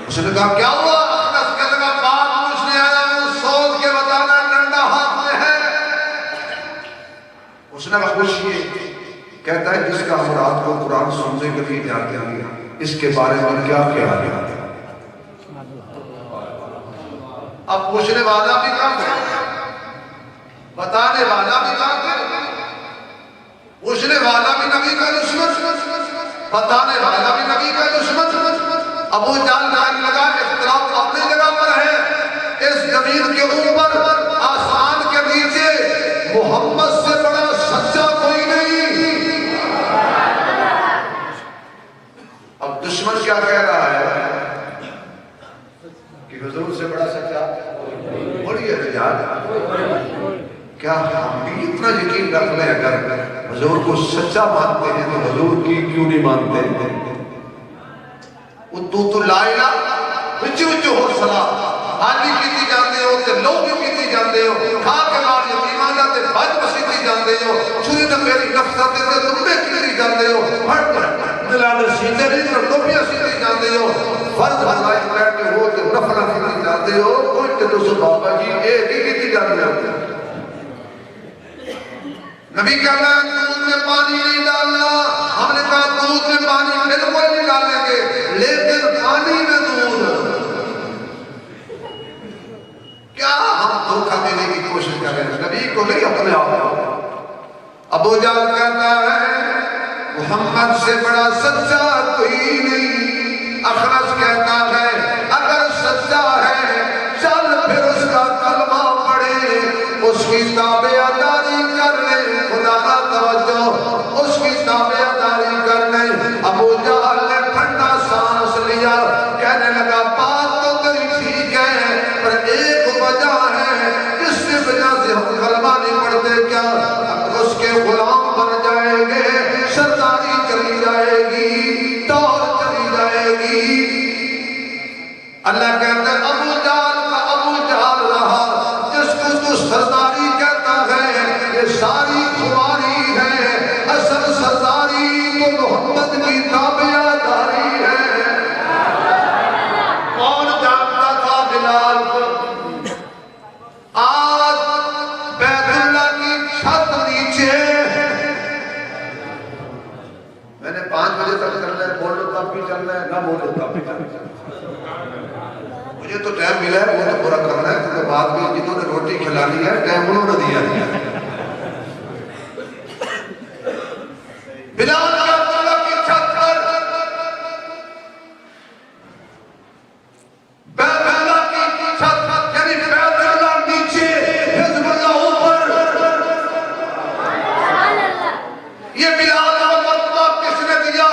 اس نے کہا کیا ہوا اخنس کہنے لگا بات پوچھنے آیا ہوں سوچ کے بتانا ڈنڈا ہاتھ میں ہے اس نے کہا پوچھئے کہتا ہے جس کا ہم رات کو قرآن سننے کے لیے جاتے ہیں اس کے بارے میں کیا خیال ہے اب پوچھنے والا بھی کام ہے بتانے والا بھی کام ہے پوچھنے والا بھی نبی کا دشمن بتانے والا بھی نبی کا دشمن ابو جہل کہنے لگا اختلاف اپنی جگہ پر ہے اس زمین کے اوپر آسمان کے نیچے محمد سے بڑا سچا کوئی نہیں اب دشمن کیا کہہ رہا ہے کہ حضور سے بڑا سچا بڑی احتجاج کیا ہم بھی اتنا یقین رکھ لیں اگر حضور کو سچا مانتے ہیں تو حضور کی کیوں نہیں مانتے تو لا الہ وچ ہو سلا حالی کیتی جاندے ہو تے لوگ کیتی جاندے ہو کھا کے مار یتیماں دا تے بج بسیتی جاندے ہو چھری تے میری نفست تے تمبے کیتی جاندے ہو ہٹ دلا دے سیدھے نہیں تے ٹوپیاں سیدھی جاندے ہو فرض ہلائی بیٹھے ہو تے نفل کیتی جاندے ہو کوئی تے تو بابا جی اے نہیں کیتی جاندے ہو نبی کہنا ملک میں پانی نہیں ڈالنا. ہم نے کہا دودھ میں پانی بالکل نہیں ڈالیں گے, لیکن پانی میں دودھ. کیا ہم دھوکہ دینے کی کوشش کر رہے ہیں نبی کو نہیں اپنے آپ کو. ابو جہل کہتا ہے محمد سے بڑا سچا کوئی نہیں. اخرس کہتا ہے اگر سچا ہے چل پھر اس کا کلمہ پڑھے, اس کی تابعداری کر لے. خدا را توجہ, اس کی تابعداری کر لے. ابو جہل نے ٹھنڈا سانس لیا, کہنے لگا بات تو تیری ٹھیک ہے, پر ایک وجہ ہے جس کی وجہ سے ہم کلمہ نہیں پڑھتے. کیا اگر اس کے غلام بن جائیں گے, سرداری چلی جائے گی, دور چلی جائے گی. اللہ کہتا ہے ابو جہل کا ابو جہل رہا, جس کو تو سرداری کہتا ہے یہ ساری خماری ہے. اصل سرداری تو محمد کی تابعداری ہے. کون جانتا تھا بلال کو؟ آج بیت اللہ کی چھت نیچے, میں نے 5 بجے تک چلنا ہے, بولو تب بھی چلنا ہے, نہ بولو تب بھی چلنا ہے. مجھے تو ٹائم ملا ہے وہ تو پورا کرنا ہے, کیونکہ بعد میں جنہوں نے روٹی کھلانی ہے ٹائم انہوں نے دیا ہے. بلال بیت اللہ کی چھت پر, بیت اللہ کی چھت یعنی بیت اللہ نیچے, حزب اللہ اوپر. یہ بلال کا مرتبہ کس نے دیا؟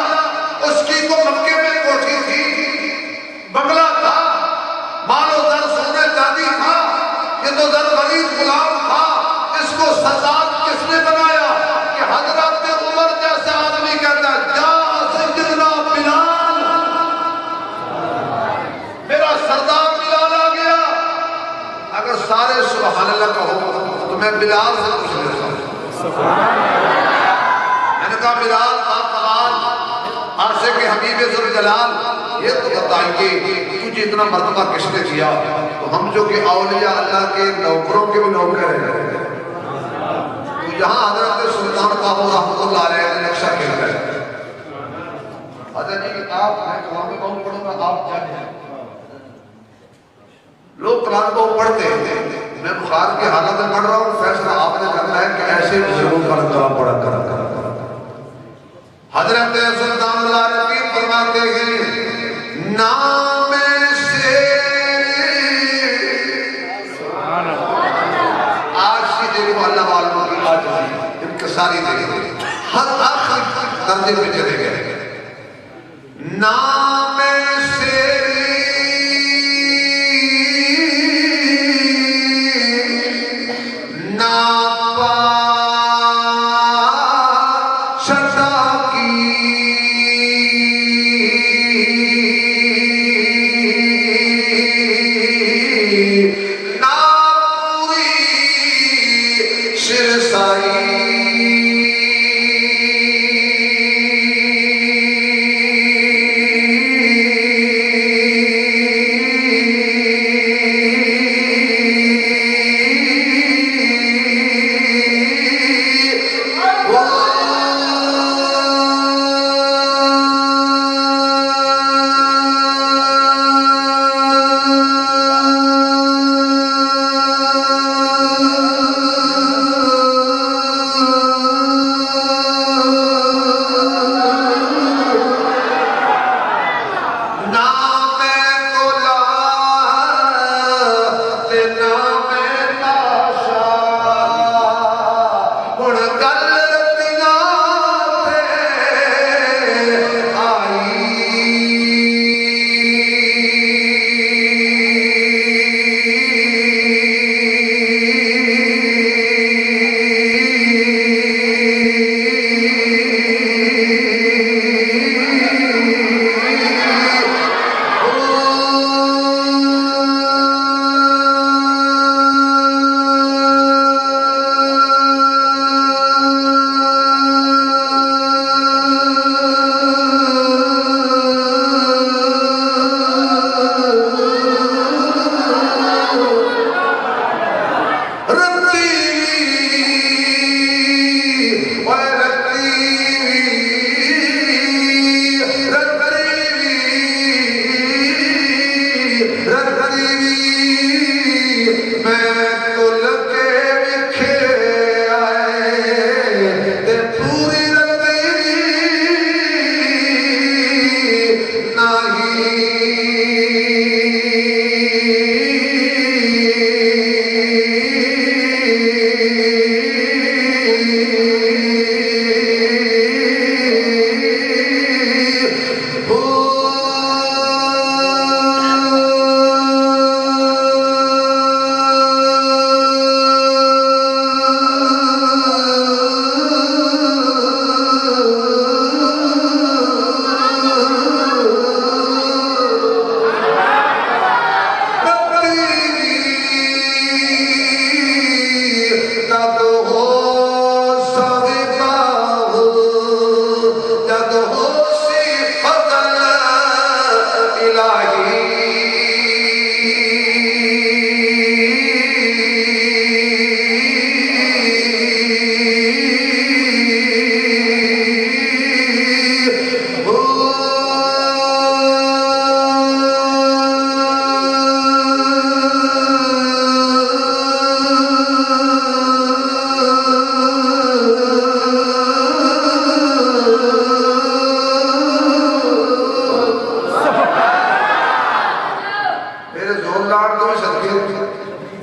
اس کی تو مکے میں کوٹھی تھی, بنگلہ تھا, مال و زر سونے چاندی تھا. یہ تو زر غریب غلام تھا. اس کو سردار کس نے بنایا کہ حضرت عمر جیسا آدمی کہتا ہے جا سیدنا بلال, میرا سردار بلال آ گیا. اگر سارے سبحان اللہ کہو تو میں بلال سے پوچھ لیتا ہوں. میں نے کہا بلال باقمال عاشق حبیب ذوالجلال, یہ تو بتائیے تجھے اتنا مرتبہ کس نے دیا؟ تو ہم جو کہ اولیاء اللہ کے نوکروں کے بھی نوکر ہیں, تو یہاں حضرت سلطان قابو رحمۃ اللہ علیہ نے نقشہ کھیل رہے ہیں. حضرت جی آپ, میں کلام بہت پڑھوں گا, آپ جج ہیں. لوگ کلام بہت پڑھتے ہیں, میں بخار کی حالت میں پڑھ رہا ہوں, فیصلہ آپ نے کرنا ہے کہ ایسے بزرگوں کا کلام پڑھا کر. حضرت سلطان العارفین فرماتے ہیں نام سے آج کی دیکھو اللہ والوں کی آج انکساری دیکھو, ہر آخر درجے پہ چلے گئے. نام سے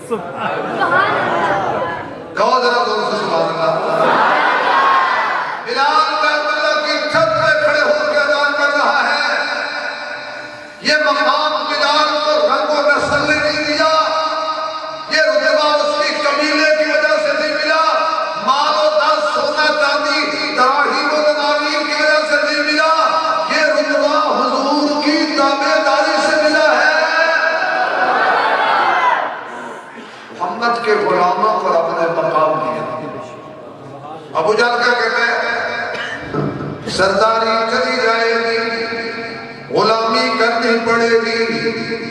کہو ذرا زور سے سبحان اللہ۔ بلال بیت اللہ کی چھت پہ کھڑے ہو کے اذان کر رہا ہے۔ یہ مقام بلال کو رنگ و نسل نے نہیں دیا، یہ رتبہ اس کی قبیلے کی وجہ سے نہیں ملا، مال و دل سونا چاندی دراہیم و دنانیر کی وجہ سے نہیں ملا، یہ رتبہ حضور کی تابعداری سے ملا ہے۔ محمد کے غلاموں پر اپنے مقام دیا۔ ابو جہل کیا کہتے ہیں؟ سرداری چلی جائے گی، غلامی کرنی پڑے گی،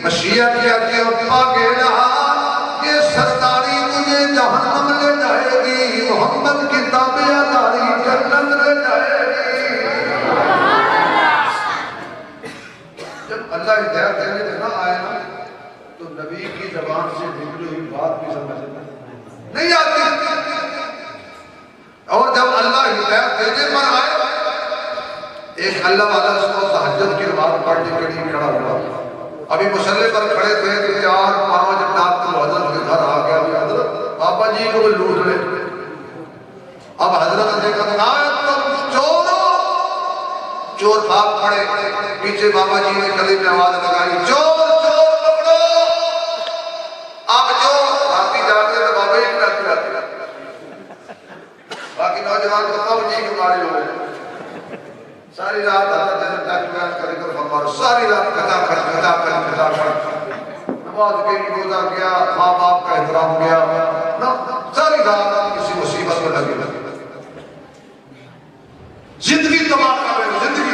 مشیت کیا کہ ابا کے رہا یہ سرداری مجھے جہنم لے جائے گی، محمد کی تابعداری جنت لے جائے گی۔ جب اللہ ہدایت دینے میں نہ آئے نا تو نبی کی زبان سے نکلی ہوئی بات بھی سمجھ نہیں آتی، اور جب اللہ ہدایت دینے پر آئے، ایک اللہ والا اس کو تہجد کی نماز پڑھنے کے لیے کھڑا ہوا، ابھی مصلی پر کھڑے تھے کہ 4-5 ڈاکٹر حضرت کے گھر آ گیا، حضرت بابا جی کو لوٹ لے۔ اب حضرت نے کہا تم چور ہو، چور بھاگ پڑے، پیچھے بابا جی نے گلی میں آواز لگائی چور چور پکڑو۔ اب جو بھاگی جاتے تو بابا جی ڈرتے رہتے، باقی نوجوان کو اب جی ہمارے ہوئے ساری رات حضرت جنت ڈاکٹر کری کر فرمار ساری رات کھتا نماز گئی، روزہ گیا، ماں باپ کا احترام گیا، ساری رات کسی مصیبت میں لگے زندگی تباہ کر رہے، زندگی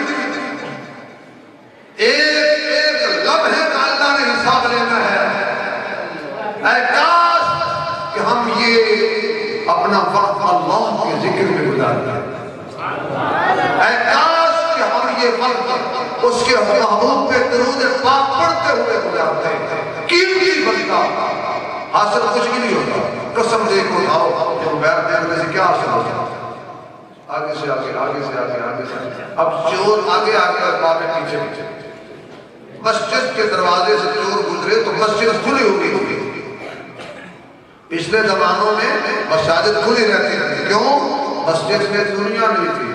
ایک لمحے کا اللہ نے حساب لینا ہے۔ اے کاش کہ ہم یہ اپنا وقت اللہ کے ذکر میں گزار دیں، اے کاش کہ ہم یہ وقت اس کے محبوب پہ درود پاک پڑھتے ہوئے گزارتے ہیں۔ قیمتی بنتا حاصل کچھ بھی نہیں ہوتا، قسم دیکھ اٹھاؤ جو بیعت دیکھنے سے کیا حاصل ہوتا، آگے سے آگے، آگے سے آگے، آگے سے آگے، اب چور آگے آگے اور بابے پیچھے پیچھے۔ مسجد کے دروازے سے چور گزرے تو مسجد کھلی ہوگی، پچھلے زمانوں میں مساجد کھلی رہتی تھی، کیوں؟ مسجد میں دنیا نہیں تھی،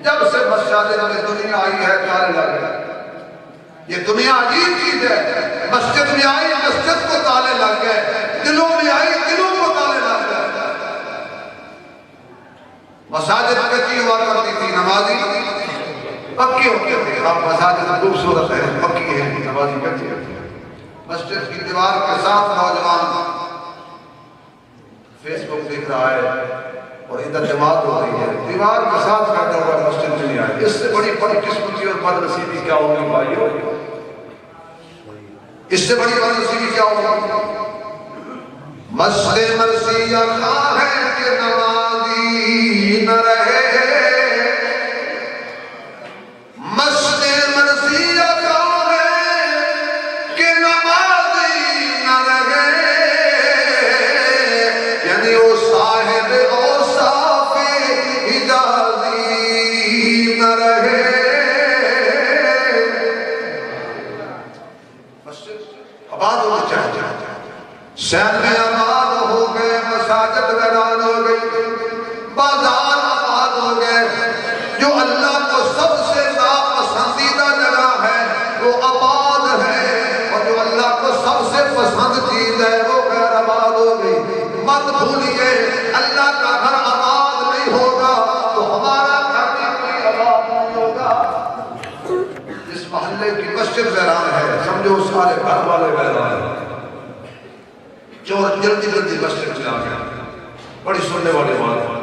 جب سے مسجد میں دنیا آئی ہے تالے لگ گئے۔ یہ دنیا عجیب چیز ہے، مسجد میں آئی مسجد کو تالے لگ گئے، دلوں میں آئی دلوں کو تالے لگ گئے۔ مساجد کچی ہوا کرتی تھی، نمازی پکی ہوتی تھی، اب مساجد خوبصورت ہے، پکی ہے، نمازی کچی ہوتی ہے۔ مسجد کی دیوار کے ساتھ نوجوان فیس بک دیکھ رہا ہے اور ادھر جماعت ہو رہی ہے، دیوار کے ساتھ بیٹھا ہوا مسجد میں نہیں آئے، اس سے بڑی قسمتی اور بد نصیبی کیا ہوگی بھائیو؟ اس سے بڑی بد نصیبی کیا ہوگی؟ مسجد مرثیہ خواہ ہے کہ نمازی نہ رہے، مسجد مرثیہ خواہ ہے کہ نمازی نہ رہے، یعنی وہ صاحب اوصاف حجازی نہ رہے۔ مسجد آباد ہونا چاہیے، شہر میں آباد ہو گئے، مساجد ویران ہو گئی، بازار آباد ہو گئے، جو اللہ کو سب سے ناپسندیدہ جگہ ہے وہ آباد ہے، اور جو اللہ کو سب سے پسند چیز ہے وہ غیر آباد ہو گئی۔ مت بھولیے اللہ کا گھر آباد نہیں ہوگا تو ہمارا گھر بھی کوئی آباد نہیں ہوگا۔ جس محلے کی مسجد ویران ہے سمجھو سارے گھر والے ویران ہیں۔ چور جلدی جلدی مسجد میں آ گیا، بڑی سننے والی بات ہے۔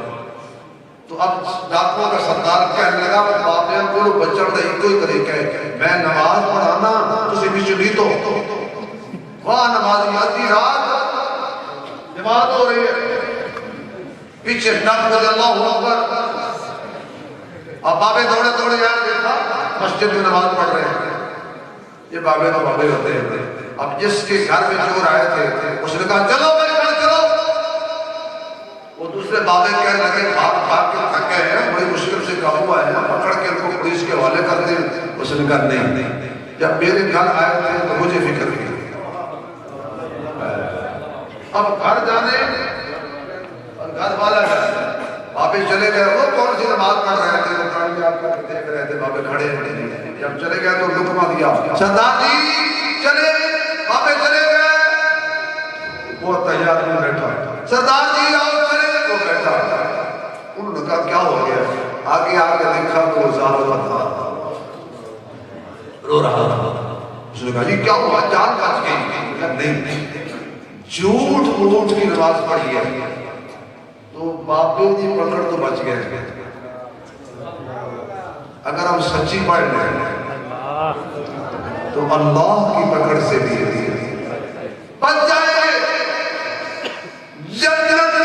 تو اب ڈاکوں کا سردار کہنے لگا باپیاں کو بچن کا ایک ہی طریقہ ہے، میں نماز پڑھانا تسی بھی چلی تو وہاں نمازی آدھی رات نماز ہو رہی ہے، پیچھے ڈاک رضی اللہ اکبر، اب بابے دوڑے دوڑے یہاں دیکھا مسجد میں نماز پڑھ رہے ہیں، یہ بابے تو بابے ہوتے ہیں۔ اب جس کے گھر میں چور آئے تھے اس نے کہا چلو میرے گھر چلو، وہ دوسرے بابے کہنے لگے بھاگ بھاگ کے تھک گئے ہیں، بڑی مشکل سے قابو آئے ہیں، پکڑ کے ان کو پولیس کے حوالے کر دیں۔ اس نے کہا نہیں، جب میرے گھر آئے تھے تو مجھے فکر نہیں، اب گھر جانے اور گھر والا جانے واپس چلے گئے، وہ کون سی نماز پڑھ رہے تھے، وہ قرآن میں آپ کا دیکھ رہے تھے، بابے کھڑے ہیں، جب چلے گئے تو لقمہ دیا، سردار جی چلے، بابے چلے گئے، وہ تیار میں بیٹھا، سردار جی آؤ چلے، وہ بیٹھا، انہوں نے کہا کیا ہو گیا، آگے آگے دیکھا تو وہ ظالم تھا، رو رہا تھا، اس نے کہا جی کیا ہوا، جان بچ گئی، نہیں جھوٹ بوٹ کی نماز پڑھی ہے، تو باپوں کی پکڑ تو بچ گئے، اگر ہم سچی پڑھ لیں تو اللہ کی پکڑ سے بھی بچ جائیں گے۔ جنت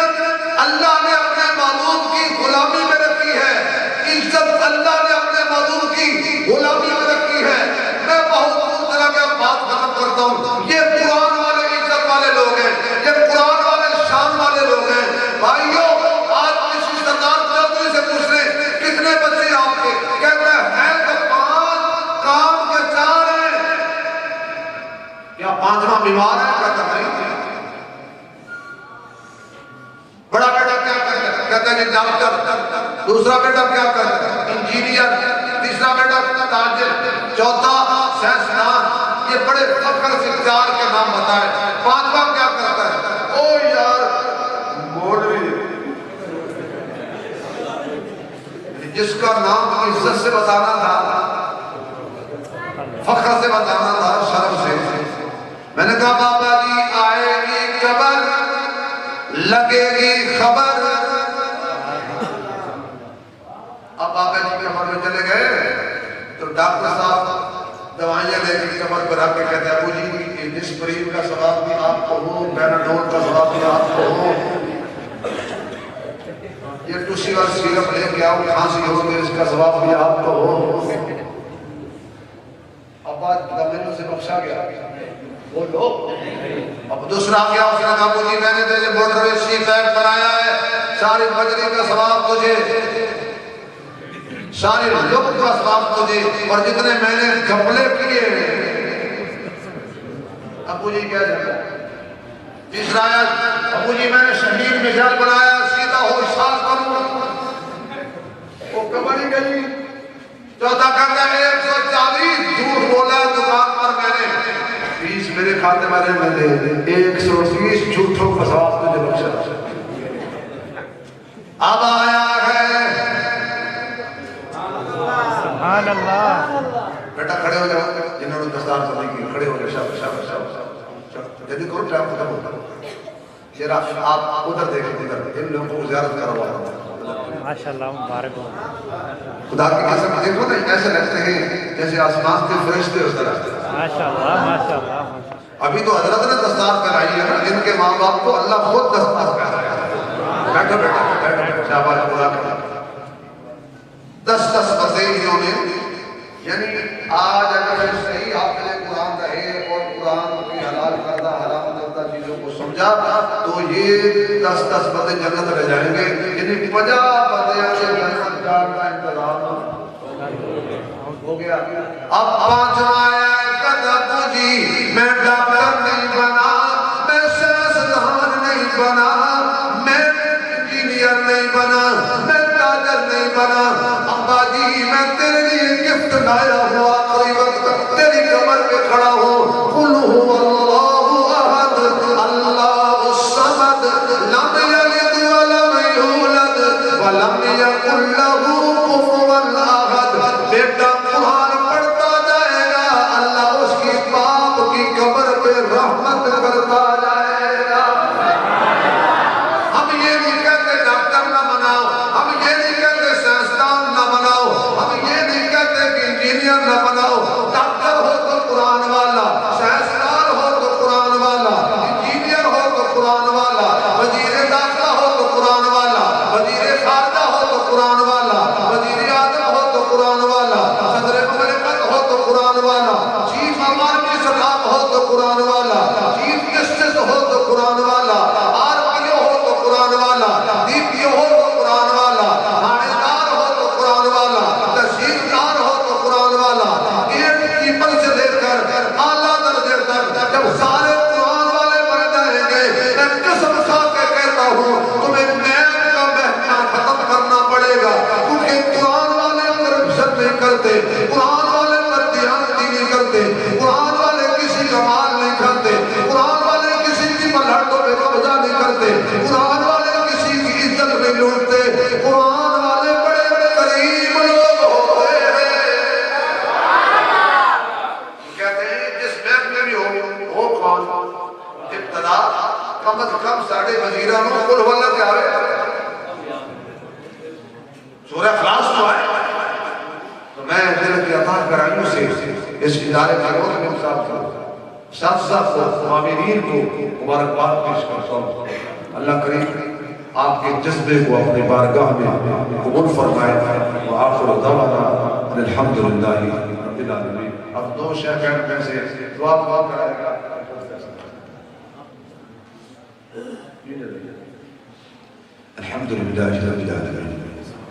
اللہ نے اپنے معبود کی غلامی میں رکھی ہے، عزت اللہ نے اپنے معبود کی غلامی میں رکھی ہے۔ میں بہت طرح کے بات ختم کرتا ہوں، یہ قرآن والے عزت والے لوگ ہیں، یہ قرآن والے شان والے لوگ ہیں۔ بھائیو آج کسی سردار چودھری سے پوچھ لیں کتنے بچے آپ کے، کہتے ہیں تو 5 کام کے 4 ہیں، کیا 5واں بیمار ہے، کہتا نہیں، بڑا بیٹا کیا کرتا ہے، کہتا ہے کہ ڈاکٹر، دوسرا بیٹا کیا کرتا ہے انجینئر، تیسرا بیٹا تاجر، چوتھا سائنسدان، یہ بڑے فخر سے 4 کے نام بتائے، 5واں کیا کرتا ہے، او یار مولوی، جس کا نام عزت سے بتانا تھا، فخر سے بتانا تھا، شرم سے، میں نے کہا بابا جی آئے گی قبر، لگے گی خبر، اب بابا جی قبر میں چلے گئے تو ڈاکٹر صاحب دوائیاں لے کے قبر پر رکھ کے کہتے ہیں ابو جی اس مریض کا ثواب بھی آپ کو ہو، پیناڈول کا ثواب بھی آپ کو ہو، یہ ٹوسی اور سیرپ لے کے آؤ، کھانسی ہو تو اس کا ثواب بھی آپ کو ہو۔ اب بات دمینوں سے بخشا گیا، بولو، اب دوسرا کیا، اس نے کہا ابو جی میں نے تیرے موٹر میں سی پیک بنایا ہے، ساری بجری کا ثواب تجھے، ساری لوگ کا ثواب تجھے، اور جتنے میں نے گھپلے کیے، ابو جی کیا جاتا ہے، تیسرا آیا ابو جی میں نے شہید مثال بنایا، سیدھا ہو سال کروں، وہ قبر ہی گئی، چوتھا کہتا ہے 140 جھوٹ بولا دکان پر میں نے، 20 میرے کھاتے والے میں دے، 120 جھوٹوں کا ثواب تجھے بخشا۔ اب آیا ہے سبحان اللہ، بیٹا کھڑے ہو جاؤ، جنہوں نے دستار صدی کی کھڑے ہو جاؤ، شاہ جلدی کرو ٹائم ختم ہوتا ہے، یہ آپ ادھر دیکھیں، ادھر ان لوگوں کو زیارت کروا، ماشاءاللہ مبارک ہو، خدا کی قسم دیکھو نا ایسے رہتے ہیں جیسے آسمان کے فرشتے اس طرح، ماشاءاللہ ماشاءاللہ۔ ابھی تو حضرت نے دستار پہنائی ہے نا، جن کے ماں باپ کو اللہ خود دستار پہنایا ہے، بیٹھو بیٹھو بیٹھو، شاباش خدا کا 10 وزیریوں نے، یعنی آج اگر صحیح حافظ قرآن رہے اور قرآن کی حلال کردہ حرام کردہ چیزوں کو سمجھا تو یہ 10 بندے جنت رہ جائیں گے، یعنی 50 بندیاں سے جنت جان کا انتظام ہو گیا۔ اب 5واں آیا ہے کہتا ابو جی میں ڈاکٹر نہیں بنا، میں سائنسدان نہیں بنا، میں انجینئر نہیں بنا، میں تاجر نہیں بنا، ابا جی میں تیرے لیے گفٹ لایا ہوا، آخری وقت تیری قبر پہ کھڑا ہو، قل هو اللہ احد اللہ الصمد لم یلد ولم یولد ولم یکن له کفوا احد۔ بیٹا قرآن پڑھتا جائے گا، اللہ اس کی باپ کی قبر پہ رحمت کرتا جائے گا۔ ہم یہ نہیں کہتے ڈاکٹر نہ بناؤ، ہم یہ نہیں کہتے سائنسدان نہ بناؤ، ہم یہ نہیں کہتے کہ انجینئر رکھتے بھی ہو وہ کون ابتدا کم از کم ساڑھے وزیرانوں قل ہو اللہ کیا ہے سورہ اخلاص تو ہے تو میں دل کی عطا کرائیوں سے اس ادارے کے روز میں صاحب کو معاملین کو مبارکباد پیش کرتا ہوں اللہ کریم آپ کے جذبے کو اپنی بارگاہ میں قبول فرمائے وآخر دعوانا الحمدللہ رب العالمین اب دو شیخین میں سے دعا کرائے گا الحمدللہ رب العالمین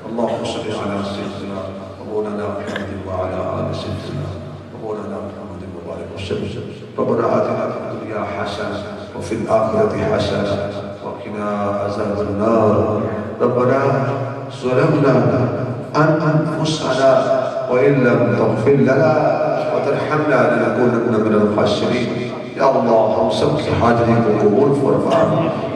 اللہم صلی علی سیدنا ومولانا محمد وعلی آل سیدنا ومولانا محمد مبارک وسلم ربنا آتنا في الدنيا حسنة وفي الآخرة حسنة وقنا عذاب النار ربنا ظلمنا أنفسنا وإن لم تغفر لنا وترحمنا لنكونن من الخاسرين یا اللہ ہم سب کی حاضری کو قبول فرما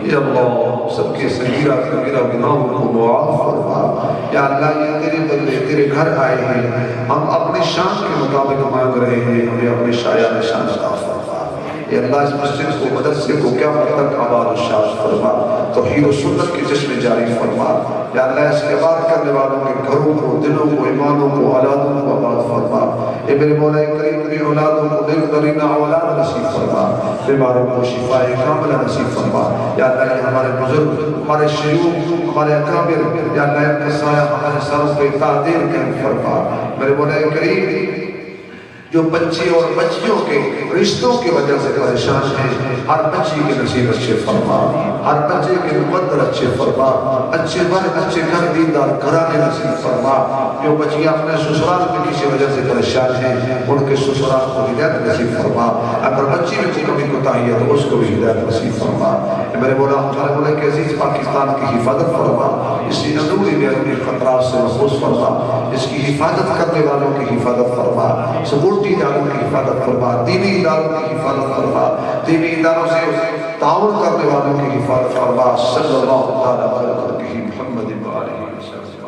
یا اللہ سب کے صغیرہ کبیرہ گناہوں کو معاف فرما یا اللہ یہ تیرے بندے تیرے گھر آئے ہیں ہم اپنی شان کے مطابق مانگ رہے ہیں ہمیں اپنے شایع نشان عطا فرما یا اللہ اس مسجد کو مدرسے کو قیامت تک آباد و شاد فرما توحید و سنت کے جشن جاری فرما یا اللہ اس کے بعد کرنے والوں کے گھروں کو دلوں کو ایمانوں کو اولادوں کو آباد فرما اے میرے مولا کریم اپنی اولادوں کو بہترین اولاد نصیب فرما بیماروں کو شفاء کاملہ نصیب فرما یا اللہ یہ ہمارے بزرگ ہمارے شیوخ ہمارے اکابر یا اللہ ان کا سایہ ہمارے سروں پہ تعدیر کرم فرما میرے مولا کریم جو بچے اور بچیوں کے رشتوں کی وجہ سے پریشان ہیں ہر بچی کے نصیب اچھے فرما ہر بچے کے مقدر اچھے فرما اچھے بر اچھے گھر دیندار گھرانے نصیب فرما جو بچیاں اپنے سسرال میں کسی وجہ سے پریشان ہیں ان کے سسرال کو ہدایت نصیب فرما اگر بچی میں کوئی کمی کوتاہی ہے تو اس کو بھی ہدایت نصیب فرما میرے مولا ہمارے ملک عزیز پاکستان کی حفاظت فرما اسی اندوری بیرونی خطرات سے محفوظ فرما اس کی حفاظت کرنے والوں کی حفاظت فرما سکورٹی اداروں کی حفاظت فرما دینی اداروں کی حفاظت فرما دینی اداروں سے تعاون کرنے والوں کی حفاظت فرما صلی اللہ علیہ وسلم محمد و آلہ وسلم